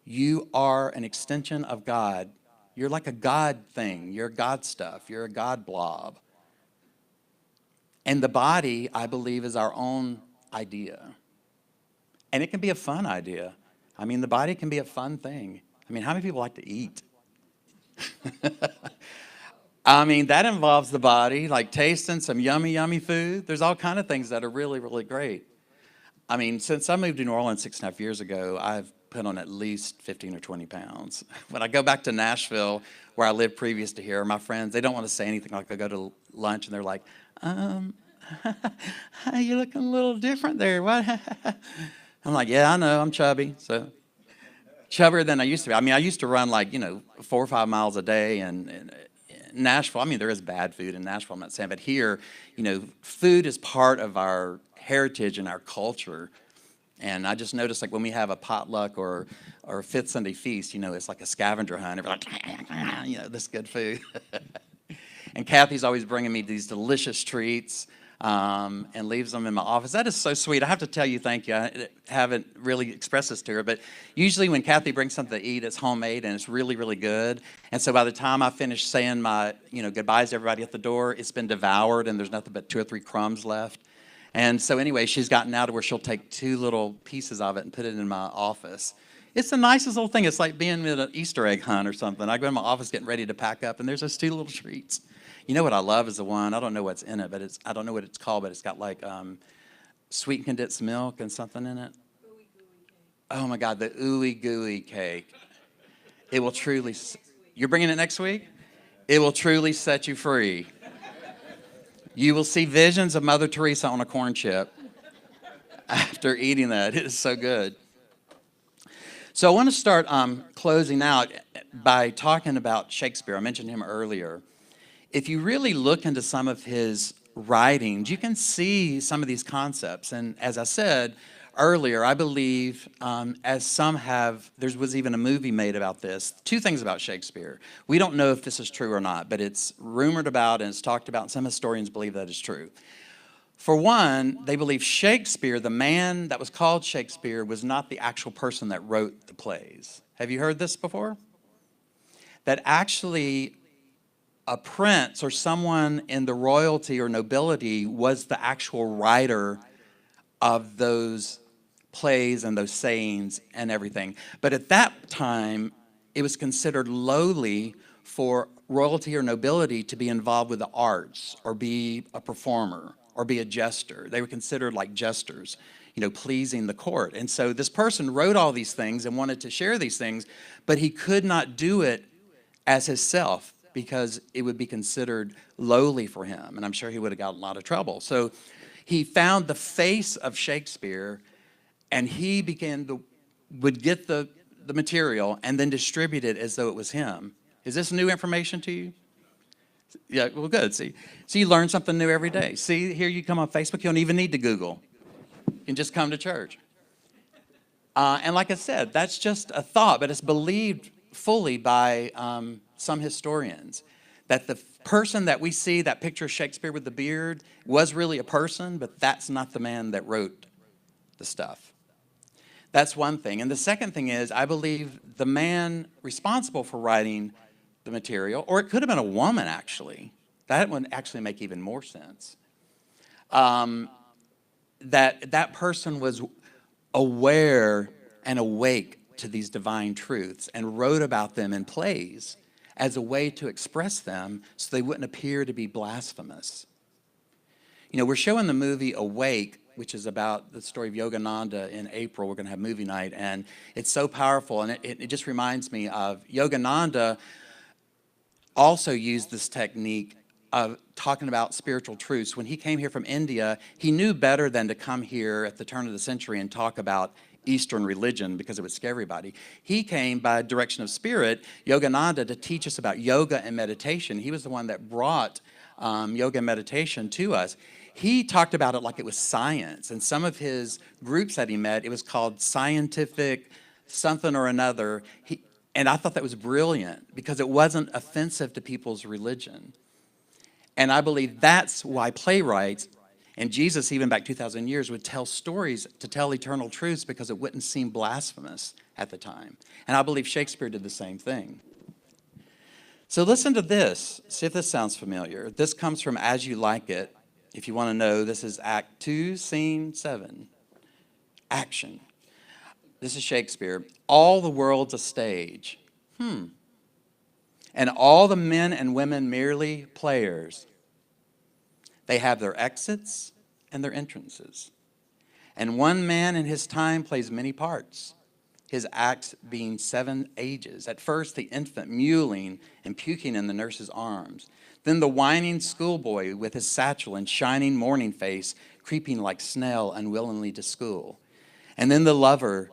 You are an extension of God. You're like a God thing. You're God stuff. You're a God blob. And the body, I believe, is our own idea. And it can be a fun idea. I mean, the body can be a fun thing. I mean, how many people like to eat? I mean, that involves the body, like tasting some yummy, yummy food. There's all kind of things that are really, really great. I mean, since I moved to New Orleans 6.5 years ago, I've put on at least 15 or 20 pounds. When I go back to Nashville, where I lived previous to here, my friends, they don't want to say anything. Like I go to lunch and they're like, you're looking a little different there. What? I'm like, yeah, I know, I'm chubby. So chubbier than I used to be. I mean, I used to run like, 4 or 5 miles a day, and Nashville, I mean, there is bad food in Nashville, I'm not saying, but here, food is part of our heritage and our culture. And I just noticed, like, when we have a potluck or a fifth Sunday feast, it's like a scavenger hunt. Everybody's like, this good food. And Kathy's always bringing me these delicious treats and leaves them in my office. That is so sweet. I have to tell you, thank you. I haven't really expressed this to her, but usually when Kathy brings something to eat, it's homemade and it's really, really good. And so by the time I finish saying my, goodbyes to everybody at the door, it's been devoured and there's nothing but 2 or 3 crumbs left. And so anyway, she's gotten out to where she'll take 2 little pieces of it and put it in my office. It's the nicest little thing. It's like being at an Easter egg hunt or something. I go in my office getting ready to pack up, and there's those 2 little treats. You know what I love is the one, I don't know what's in it, but I don't know what it's called, but it's got like sweet condensed milk and something in it. Ooey gooey cake. Oh my God, the ooey gooey cake. It will truly, you're bringing it next week? It will truly set you free. You will see visions of Mother Teresa on a corn chip after eating that. It is so good. So I want to start closing out by talking about Shakespeare. I mentioned him earlier. If you really look into some of his writings, you can see some of these concepts. And as I said earlier, I believe, as some have, there was even a movie made about this. 2 things about Shakespeare. We don't know if this is true or not, but it's rumored about and it's talked about, and some historians believe that is true. For one, they believe Shakespeare, the man that was called Shakespeare, was not the actual person that wrote the plays. Have you heard this before? That actually a prince or someone in the royalty or nobility was the actual writer of those plays and those sayings and everything. But at that time, it was considered lowly for royalty or nobility to be involved with the arts or be a performer or be a jester. They were considered like jesters, pleasing the court. And so this person wrote all these things and wanted to share these things, but he could not do it as himself, because it would be considered lowly for him, and I'm sure he would have got a lot of trouble. So he found the face of Shakespeare, and he would get the material and then distribute it as though it was him. Is this new information to you? Yeah, well, good. See, so you learn something new every day. See, here you come on Facebook, you don't even need to Google. You can just come to church. And like I said, that's just a thought, but it's believed fully by some historians, that the person that we see, that picture of Shakespeare with the beard, was really a person, but that's not the man that wrote the stuff. That's one thing. And the second thing is, I believe the man responsible for writing the material, or it could have been a woman actually, that would actually make even more sense, that person was aware and awake to these divine truths and wrote about them in plays as a way to express them so they wouldn't appear to be blasphemous. We're showing the movie Awake, which is about the story of Yogananda in April. We're going to have movie night, and it's so powerful, and it just reminds me of Yogananda also used this technique of talking about spiritual truths. When he came here from India, he knew better than to come here at the turn of the century and talk about Eastern religion because it would scare everybody. He came by direction of spirit, Yogananda, to teach us about yoga and meditation. He was the one that brought yoga and meditation to us. He talked about it like it was science. And some of his groups that he met, it was called scientific something or another. And I thought that was brilliant because it wasn't offensive to people's religion. And I believe that's why playwrights, and Jesus, even back 2,000 years, would tell stories to tell eternal truths because it wouldn't seem blasphemous at the time. And I believe Shakespeare did the same thing. So listen to this. See if this sounds familiar. This comes from As You Like It. If you want to know, this is Act 2, Scene 7. Action. This is Shakespeare. All the world's a stage. And all the men and women merely players. They have their exits and their entrances. And one man in his time plays many parts, his acts being 7 ages. At first, the infant mewling and puking in the nurse's arms. Then the whining schoolboy with his satchel and shining morning face, creeping like snail unwillingly to school. And then the lover,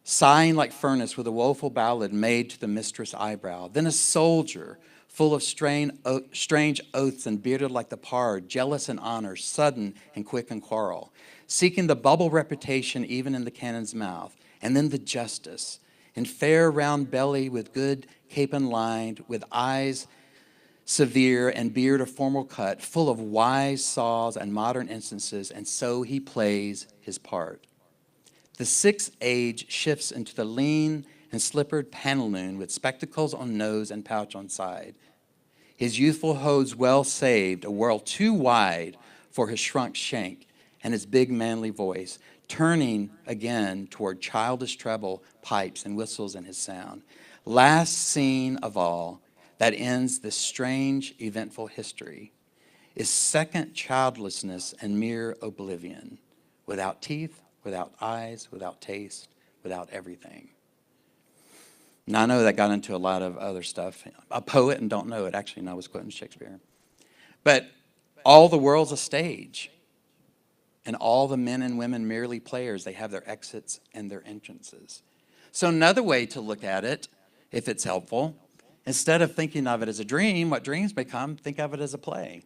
sighing like furnace with a woeful ballad made to the mistress' eyebrow. Then a soldier, full of strange oaths and bearded like the pard, jealous in honor, sudden and quick in quarrel. seeking the bubble reputation even in the cannon's mouth, and then the justice, in fair round belly with good capon lined, with eyes severe and beard of formal cut, full of wise saws and modern instances, and so he plays his part. The sixth age shifts into the lean and slippered pantaloon with spectacles on nose and pouch on side. His youthful hodes well saved, a world too wide for his shrunk shank and his big manly voice, turning again toward childish treble, pipes, and whistles in his sound. Last scene of all that ends this strange, eventful history is second childlessness and mere oblivion, without teeth, without eyes, without taste, without everything. Now, I know that got into a lot of other stuff. A poet and don't know it. Actually, no, I was quoting Shakespeare. But all the world's a stage, and all the men and women merely players. They have their exits and their entrances. So another way to look at it, if it's helpful, instead of thinking of it as a dream, what dreams become, think of it as a play.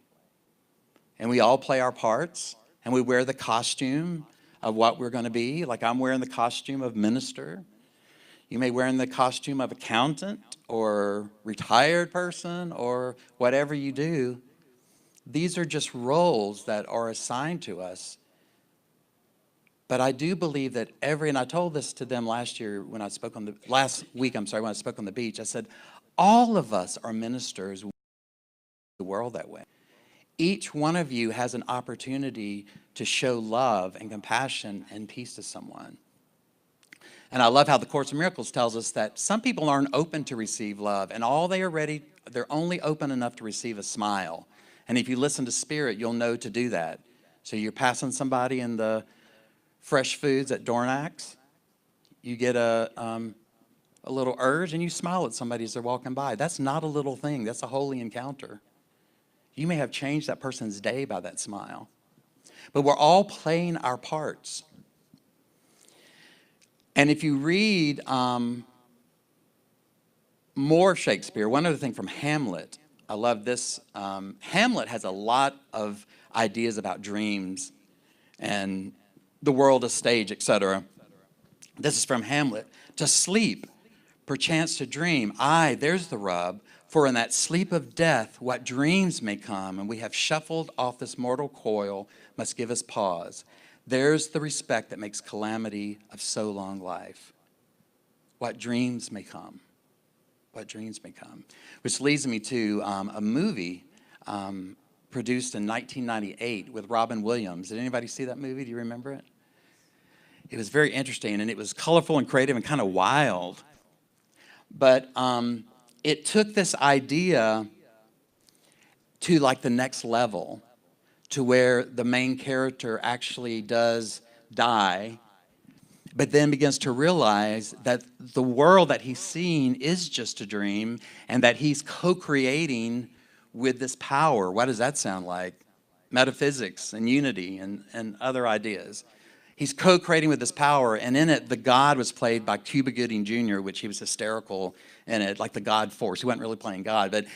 And we all play our parts, and we wear the costume of what we're going to be. Like I'm wearing the costume of minister. You may wear in the costume of accountant or retired person or whatever you do. These are just roles that are assigned to us. But I do believe that and I told this to them last week, when I spoke on the beach, I said, all of us are ministers in the world that way. Each one of you has an opportunity to show love and compassion and peace to someone. And I love how the Course in Miracles tells us that some people aren't open to receive love, and they're only open enough to receive a smile. And if you listen to Spirit, you'll know to do that. So you're passing somebody in the fresh foods at Dornax, you get a little urge and you smile at somebody as they're walking by. That's not a little thing. That's a holy encounter. You may have changed that person's day by that smile. But we're all playing our parts. And if you read more Shakespeare, one other thing from Hamlet, I love this. Hamlet has a lot of ideas about dreams and the world, a stage, etc. This is from Hamlet. To sleep, perchance to dream. Aye, there's the rub. For in that sleep of death, what dreams may come, and we have shuffled off this mortal coil, must give us pause. There's the respect that makes calamity of so long life. What dreams may come. What dreams may come. Which leads me to a movie produced in 1998 with Robin Williams. Did anybody see that movie? Do you remember it? It was very interesting, and it was colorful and creative and kind of wild. But it took this idea to like the next level, to where the main character actually does die, but then begins to realize that the world that he's seeing is just a dream and that he's co-creating with this power. What does that sound like? Metaphysics and unity and other ideas. He's co-creating with this power, and in it, the God was played by Cuba Gooding Jr., which he was hysterical in it, like the God force. He wasn't really playing God,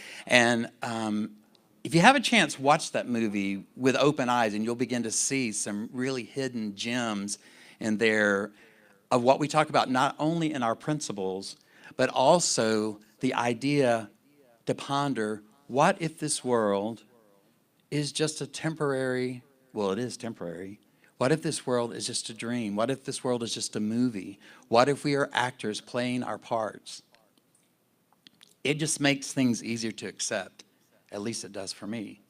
if you have a chance, watch that movie with open eyes, and you'll begin to see some really hidden gems in there of what we talk about, not only in our principles, but also the idea to ponder, what if this world is just a temporary, well, it is temporary. What if this world is just a dream? What if this world is just a movie? What if we are actors playing our parts? It just makes things easier to accept. At least it does for me.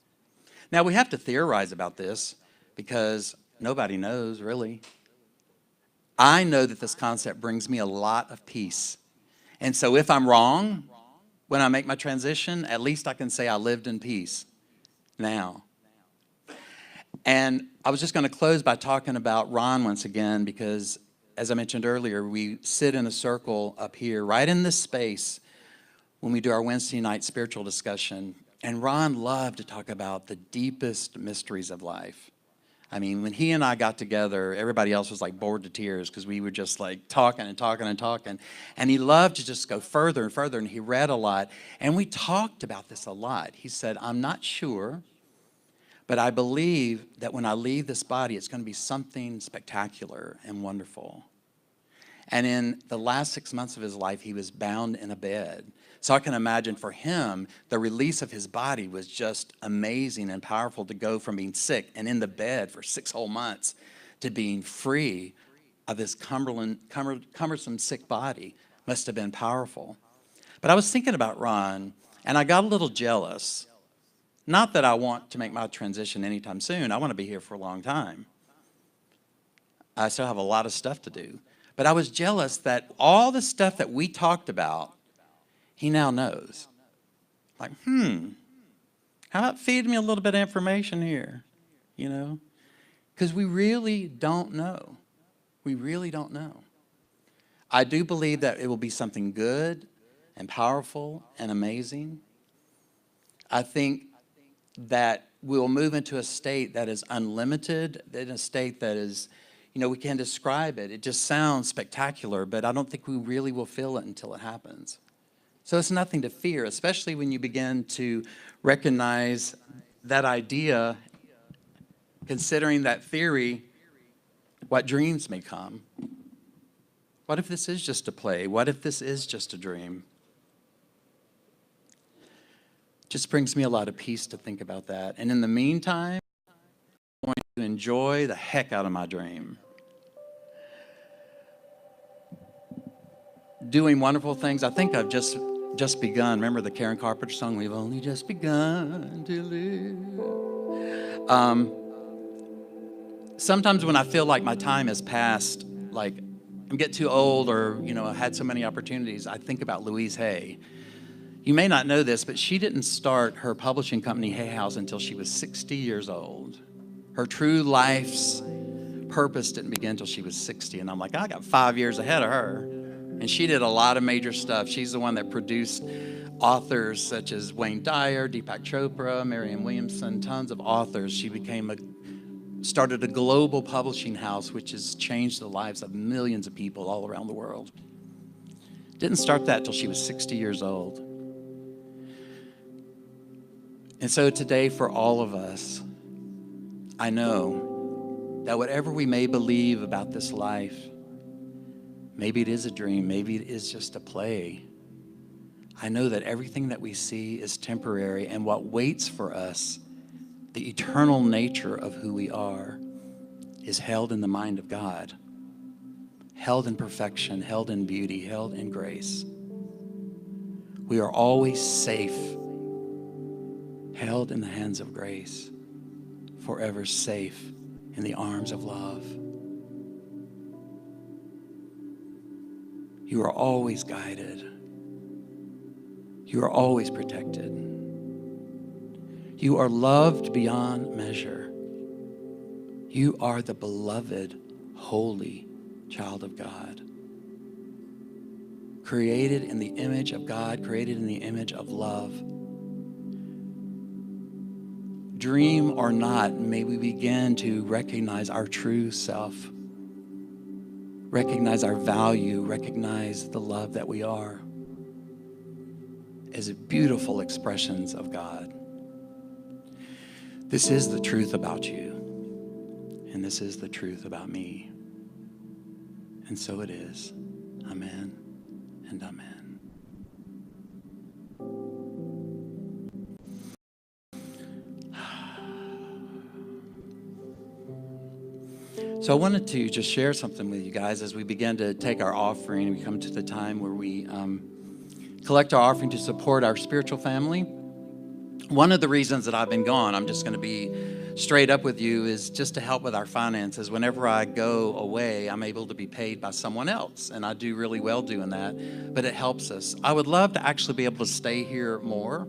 Now, we have to theorize about this because nobody knows, really. I know that this concept brings me a lot of peace. And so if I'm wrong when I make my transition, at least I can say I lived in peace now. And I was just going to close by talking about Ron once again, because as I mentioned earlier, we sit in a circle up here, right in this space, when we do our Wednesday night spiritual discussion. And Ron loved to talk about the deepest mysteries of life. I mean, when he and I got together, everybody else was like bored to tears because we were just like talking and talking and talking. And he loved to just go further and further, and he read a lot. And we talked about this a lot. He said, I'm not sure, But I believe that when I leave this body, it's going to be something spectacular and wonderful. And in the last 6 months of his life, he was bound in a bed. So I can imagine for him, the release of his body was just amazing and powerful, to go from being sick and in the bed for 6 whole months to being free of this cumbersome sick body. Must have been powerful. But I was thinking about Ron, and I got a little jealous. Not that I want to make my transition anytime soon. I want to be here for a long time. I still have a lot of stuff to do. But I was jealous that all the stuff that we talked about, he now knows. Like, how about feed me a little bit of information here, you know? Because we really don't know. We really don't know. I do believe that it will be something good and powerful and amazing. I think that we'll move into a state that is unlimited, in a state that is, you know, we can't describe it. It just sounds spectacular, but I don't think we really will feel it until it happens. So it's nothing to fear, especially when you begin to recognize that idea, considering that theory, what dreams may come. What if this is just a play? What if this is just a dream? Just brings me a lot of peace to think about that. And in the meantime, I'm going to enjoy the heck out of my dream. Doing wonderful things. I think I've just begun. Remember the Karen Carpenter song, "We've only just begun to live." Sometimes when I feel like my time has passed, like I'm getting too old, or, you know, I had so many opportunities, I think about Louise Hay. You may not know this, but she didn't start her publishing company, Hay House, until she was 60 years old. Her true life's purpose didn't begin until she was 60. And I'm like, I got 5 years ahead of her. And she did a lot of major stuff. She's the one that produced authors such as Wayne Dyer, Deepak Chopra, Marianne Williamson, tons of authors. She started a global publishing house, which has changed the lives of millions of people all around the world. Didn't start that till she was 60 years old. And so today, for all of us, I know that whatever we may believe about this life, maybe it is a dream, maybe it is just a play, I know that everything that we see is temporary, and what waits for us, the eternal nature of who we are, is held in the mind of God, held in perfection, held in beauty, held in grace. We are always safe, held in the hands of grace, forever safe in the arms of love. You are always guided. You are always protected. You are loved beyond measure. You are the beloved, holy child of God. Created in the image of God, created in the image of love. Dream or not, may we begin to recognize our true self, recognize our value, recognize the love that we are as beautiful expressions of God. This is the truth about you, and this is the truth about me. And so it is. Amen and amen. So I wanted to just share something with you guys as we begin to take our offering, and we come to the time where we collect our offering to support our spiritual family. One of the reasons that I've been gone, I'm just going to be straight up with you, is just to help with our finances. Whenever I go away, I'm able to be paid by someone else, and I do really well doing that, but it helps us. I would love to actually be able to stay here more,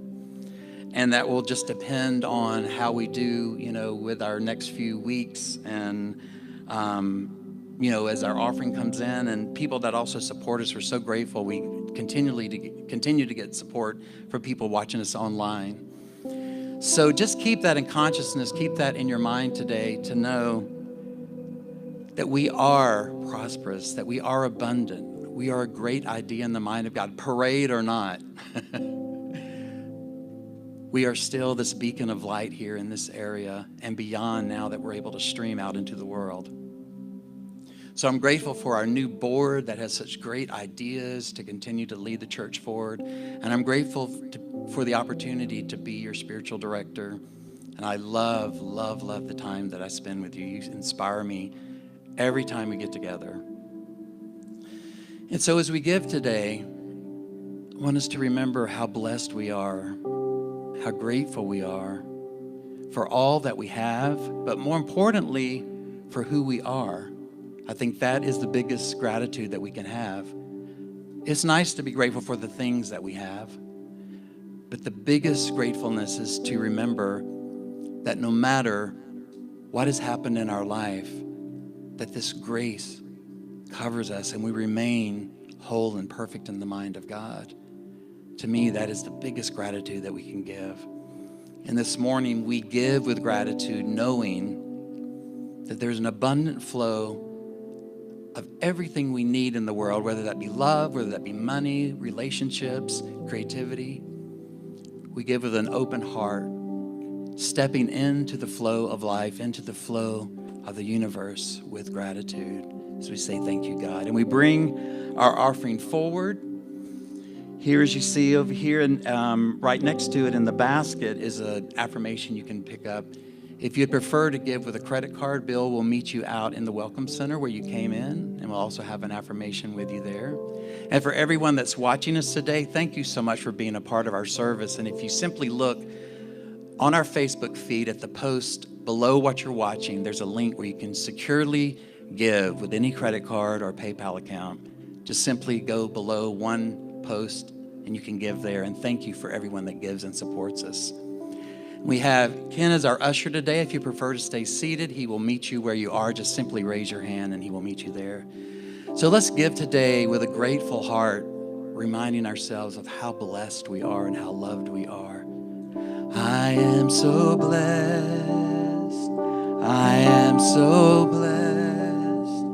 and that will just depend on how we do, you know, with our next few weeks, and you know, as our offering comes in, and people that also support us, we're so grateful. We continue to get support from people watching us online. So just keep that in consciousness, keep that in your mind today, to know that we are prosperous, that we are abundant, we are a great idea in the mind of God, parade or not. we are still this beacon of light here in this area and beyond now that we're able to stream out into the world. So I'm grateful for our new board that has such great ideas to continue to lead the church forward. And I'm grateful for the opportunity to be your spiritual director. And I love, love, love the time that I spend with you. You inspire me every time we get together. And so as we give today, I want us to remember how blessed we are, how grateful we are for all that we have, but more importantly, for who we are. I think that is the biggest gratitude that we can have. It's nice to be grateful for the things that we have, but the biggest gratefulness is to remember that no matter what has happened in our life, that this grace covers us and we remain whole and perfect in the mind of God. To me, that is the biggest gratitude that we can give. And this morning, we give with gratitude, knowing that there's an abundant flow of everything we need in the world, whether that be love, whether that be money, relationships, creativity. We give with an open heart, stepping into the flow of life, into the flow of the universe with gratitude. So we say, thank you, God. And we bring our offering forward. Here, as you see over here, and right next to it in the basket is an affirmation you can pick up. If you'd prefer to give with a credit card, Bill will meet you out in the Welcome Center where you came in, and we'll also have an affirmation with you there. And for everyone that's watching us today, thank you so much for being a part of our service. And if you simply look on our Facebook feed at the post below what you're watching, there's a link where you can securely give with any credit card or PayPal account. Just simply go below one post and you can give there. And thank you for everyone that gives and supports us. We have Ken as our usher today. If you prefer to stay seated, he will meet you where you are. Just simply raise your hand and he will meet you there. So let's give today with a grateful heart, reminding ourselves of how blessed we are and how loved we are. I am so blessed. I am so blessed.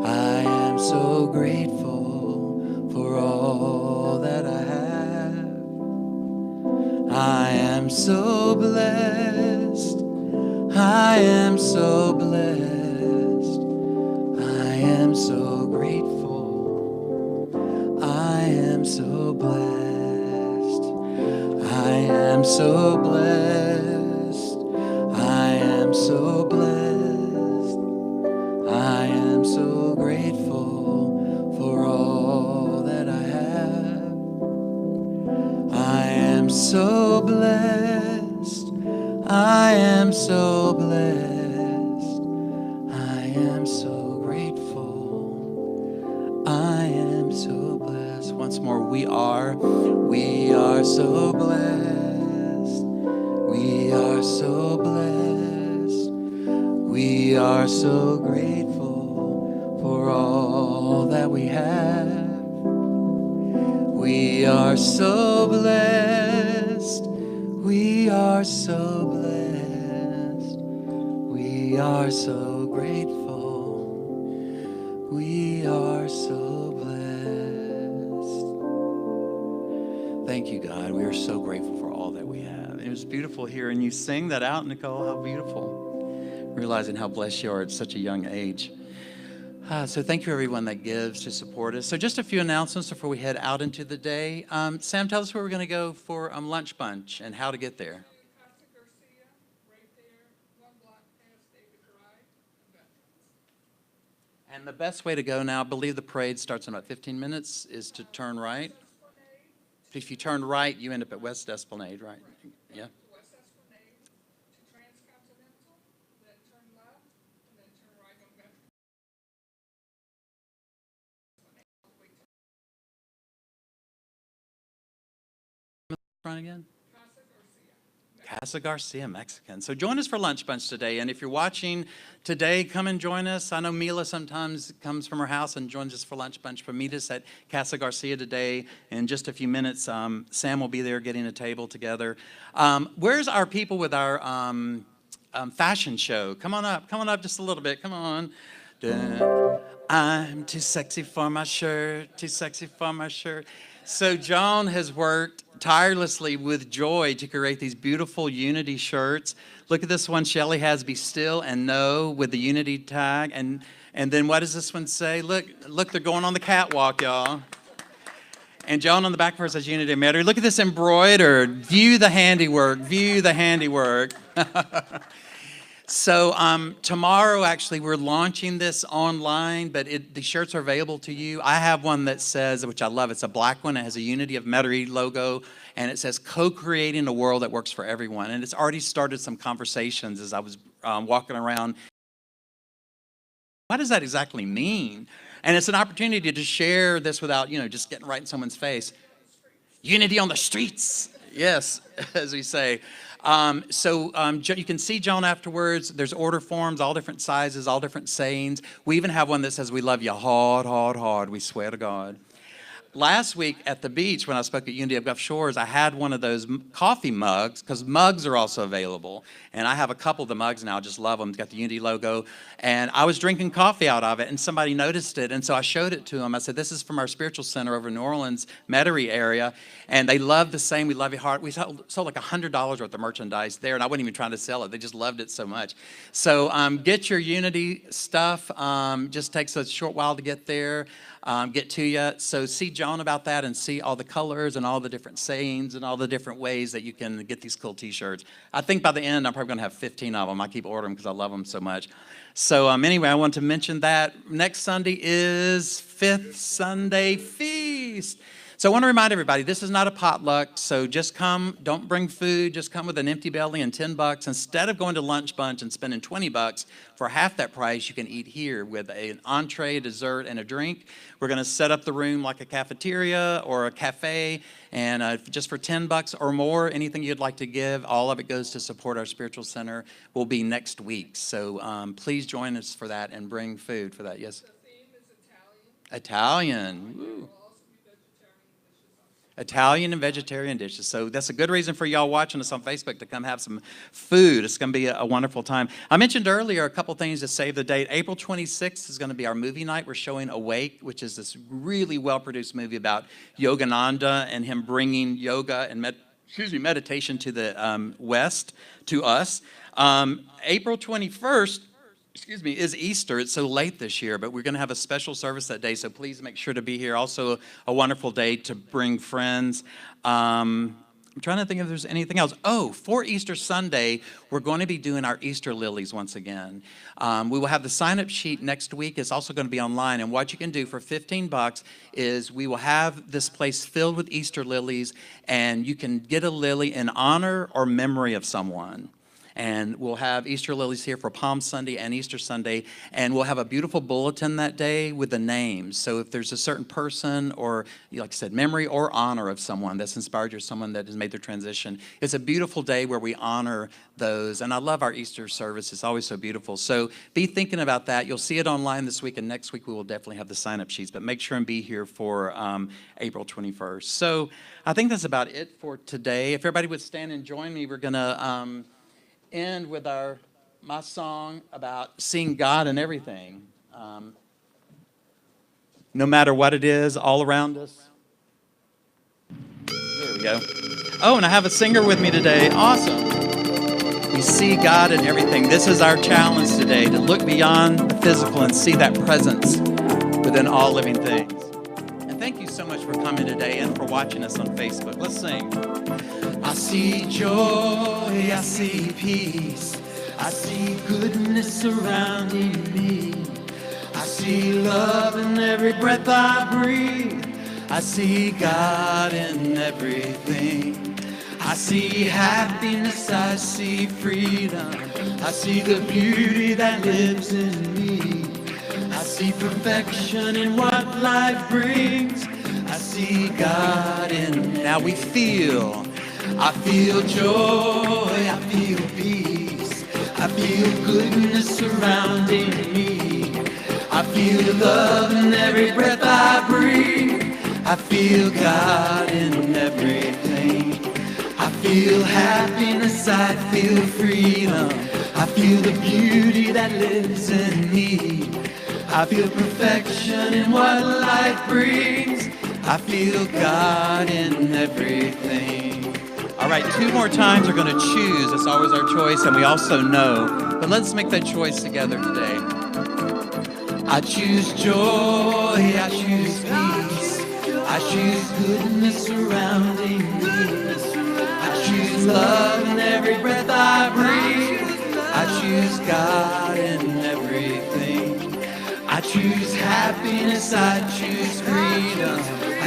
I am so grateful for all that I have. I am so blessed. I am so blessed. I am so grateful. I am so blessed. I am so blessed. I am so blessed. I am so grateful for all that I have. I am so blessed. I am so blessed. I am so grateful. I am so blessed. Once more, we are so blessed. We are so blessed. We are so grateful for all that we have. We are so blessed. We are so blessed. We are so grateful. We are so blessed. Thank you, God. We are so grateful for all that we have. It was beautiful hearing you sing that out, Nicole. How beautiful. Realizing how blessed you are at such a young age. So thank you, everyone that gives to support us. So just a few announcements before we head out into the day. Sam, tell us where we're going to go for lunch bunch and how to get there. And the best way to go now, I believe the parade starts in about 15 minutes, is to turn right. If you turn right, you end up at West Esplanade, right? Yeah. Front again? Casa Garcia, Mexican. So join us for lunch bunch today. And if you're watching today, come and join us. I know Mila sometimes comes from her house and joins us for lunch bunch. But meet us at Casa Garcia today. In just a few minutes, Sam will be there getting a table together. Where's our people with our fashion show? Come on up just a little bit. Come on. I'm too sexy for my shirt, too sexy for my shirt. So Joan has worked tirelessly with joy to create these beautiful Unity shirts. Look at this one Shelly has, be still and know, with the Unity tag. And then what does this one say? Look, they're going on the catwalk, y'all. And Joan on the back of her says Unity of Metairie. Look at this embroidered. View the handiwork, view the handiwork. So tomorrow, actually, we're launching this online, but the shirts are available to you. I have one that says, which I love, it's a black one. It has a Unity of Metairie logo, and it says, co-creating a world that works for everyone. And it's already started some conversations as I was walking around. What does that exactly mean? And it's an opportunity to share this without, just getting right in someone's face. Unity on the streets. Yes, as we say. You can see Joan afterwards. There's order forms, all different sizes, all different sayings. We even have one that says, we love you hard, hard, hard. We swear to God. Last week at the beach, when I spoke at Unity of Gulf Shores, I had one of those coffee mugs, because mugs are also available. And I have a couple of the mugs now. I just love them. It's got the Unity logo. And I was drinking coffee out of it, and somebody noticed it. And so I showed it to them. I said, this is from our spiritual center over in New Orleans, Metairie area. And they loved the same. We love you hard. We sold like $100 worth of merchandise there, and I wasn't even trying to sell it. They just loved it so much. So get your Unity stuff. Just takes a short while to get there. Get to you. So see Joan about that and see all the colors and all the different sayings and all the different ways that you can get these cool t-shirts. I think by the end, I'm probably going to have 15 of them. I keep ordering because I love them so much. So anyway, I want to mention that. Next Sunday is Fifth Sunday Feast. So I want to remind everybody, this is not a potluck, so just come, don't bring food, just come with an empty belly and $10. Instead of going to Lunch Bunch and spending $20, for half that price, you can eat here with an entree, dessert, and a drink. We're going to set up the room like a cafeteria or a cafe, and just for $10 or more, anything you'd like to give, all of it goes to support our spiritual center, will be next week. So please join us for that and bring food for that. Yes? The theme is Italian. Woo. Italian and vegetarian dishes. So that's a good reason for y'all watching us on Facebook to come have some food. It's going to be a wonderful time. I mentioned earlier a couple things to save the date. April 26th is going to be our movie night. We're showing Awake, which is this really well-produced movie about Yogananda and him bringing yoga and meditation to the West, to us. April 21st, is Easter. It's so late this year, but we're going to have a special service that day, so please make sure to be here. Also, a wonderful day to bring friends. I'm trying to think if there's anything else. Oh, for Easter Sunday, we're going to be doing our Easter lilies once again. We will have the sign-up sheet next week. It's also going to be online, and what you can do for $15 is we will have this place filled with Easter lilies, and you can get a lily in honor or memory of someone. And we'll have Easter lilies here for Palm Sunday and Easter Sunday. And we'll have a beautiful bulletin that day with the names. So if there's a certain person or, like I said, memory or honor of someone that's inspired you, or someone that has made their transition, it's a beautiful day where we honor those. And I love our Easter service. It's always so beautiful. So be thinking about that. You'll see it online this week. And next week we will definitely have the sign-up sheets. But make sure and be here for April 21st. So I think that's about it for today. If everybody would stand and join me, we're going to end with my song about seeing God in everything. No matter what it is, all around us. There we go. Oh, and I have a singer with me today. Awesome. We see God in everything. This is our challenge today, to look beyond the physical and see that presence within all living things. And thank you so much for coming today and for watching us on Facebook. Let's sing. I see joy, I see peace, I see goodness surrounding me. I see love in every breath I breathe. I see God in everything. I see happiness, I see freedom. I see the beauty that lives in me. I see perfection in what life brings. I see God in Now we feel. I feel joy, I feel peace, I feel goodness surrounding me. I feel love in every breath I breathe. I feel God in everything. I feel happiness, I feel freedom. I feel the beauty that lives in me. I feel perfection in what life brings. I feel God in everything. All right, 2 more times we're going to choose. It's always our choice, and we also know. But let's make that choice together today. I choose joy, I choose peace, I choose goodness surrounding me. I choose love in every breath I breathe. I choose God in everything. I choose happiness, I choose freedom.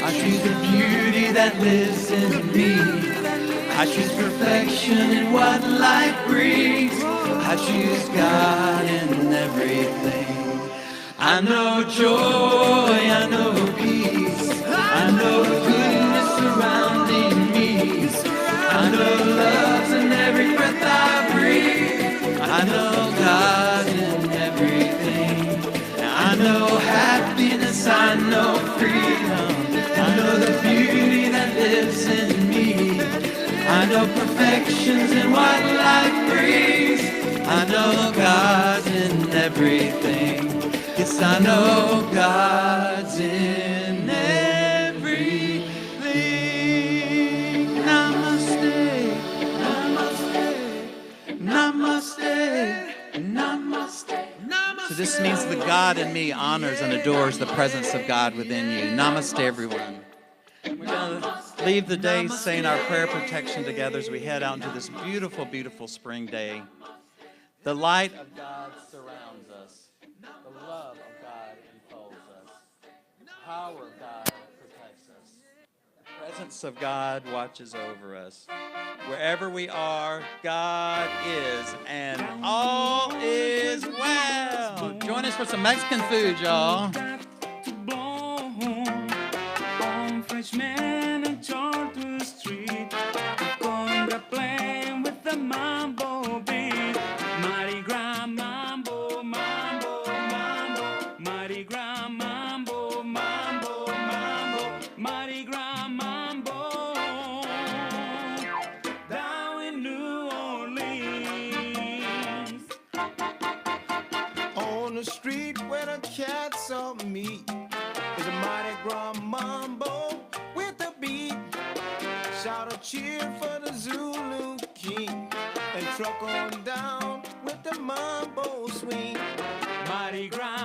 I choose the beauty that lives in me. I choose perfection in what life brings. I choose God in everything. I know joy, I know peace, I know goodness surrounding me. I know love's in every breath I breathe. I know God in everything. I know happiness, I know freedom. I know the beauty that lives in me. I know perfection's in what life brings. I know God's in everything. Yes, I know God's in everything. Namaste, namaste, namaste, namaste, namaste. So this means the God in me honors and adores the presence of God within you. Namaste, everyone. We're going to leave the day saying our prayer protection together as we head out into this beautiful, beautiful spring day. The light of God surrounds us. The love of God enfolds us. The power of God protects us. The presence of God watches over us. Wherever we are, God is, and all is well. Join us for some Mexican food, y'all. Freshman on Charter Street, Conga playing with the mambo beat. Mardi Gras mambo, mambo, mambo. Mardi Gras mambo, mambo, mambo. Mardi Gras mambo. Down in New Orleans. On the street where the cats saw me is a Mardi Gras mambo with a beat. Shout a cheer for the Zulu King and truck on down with the mambo swing. Mardi Gras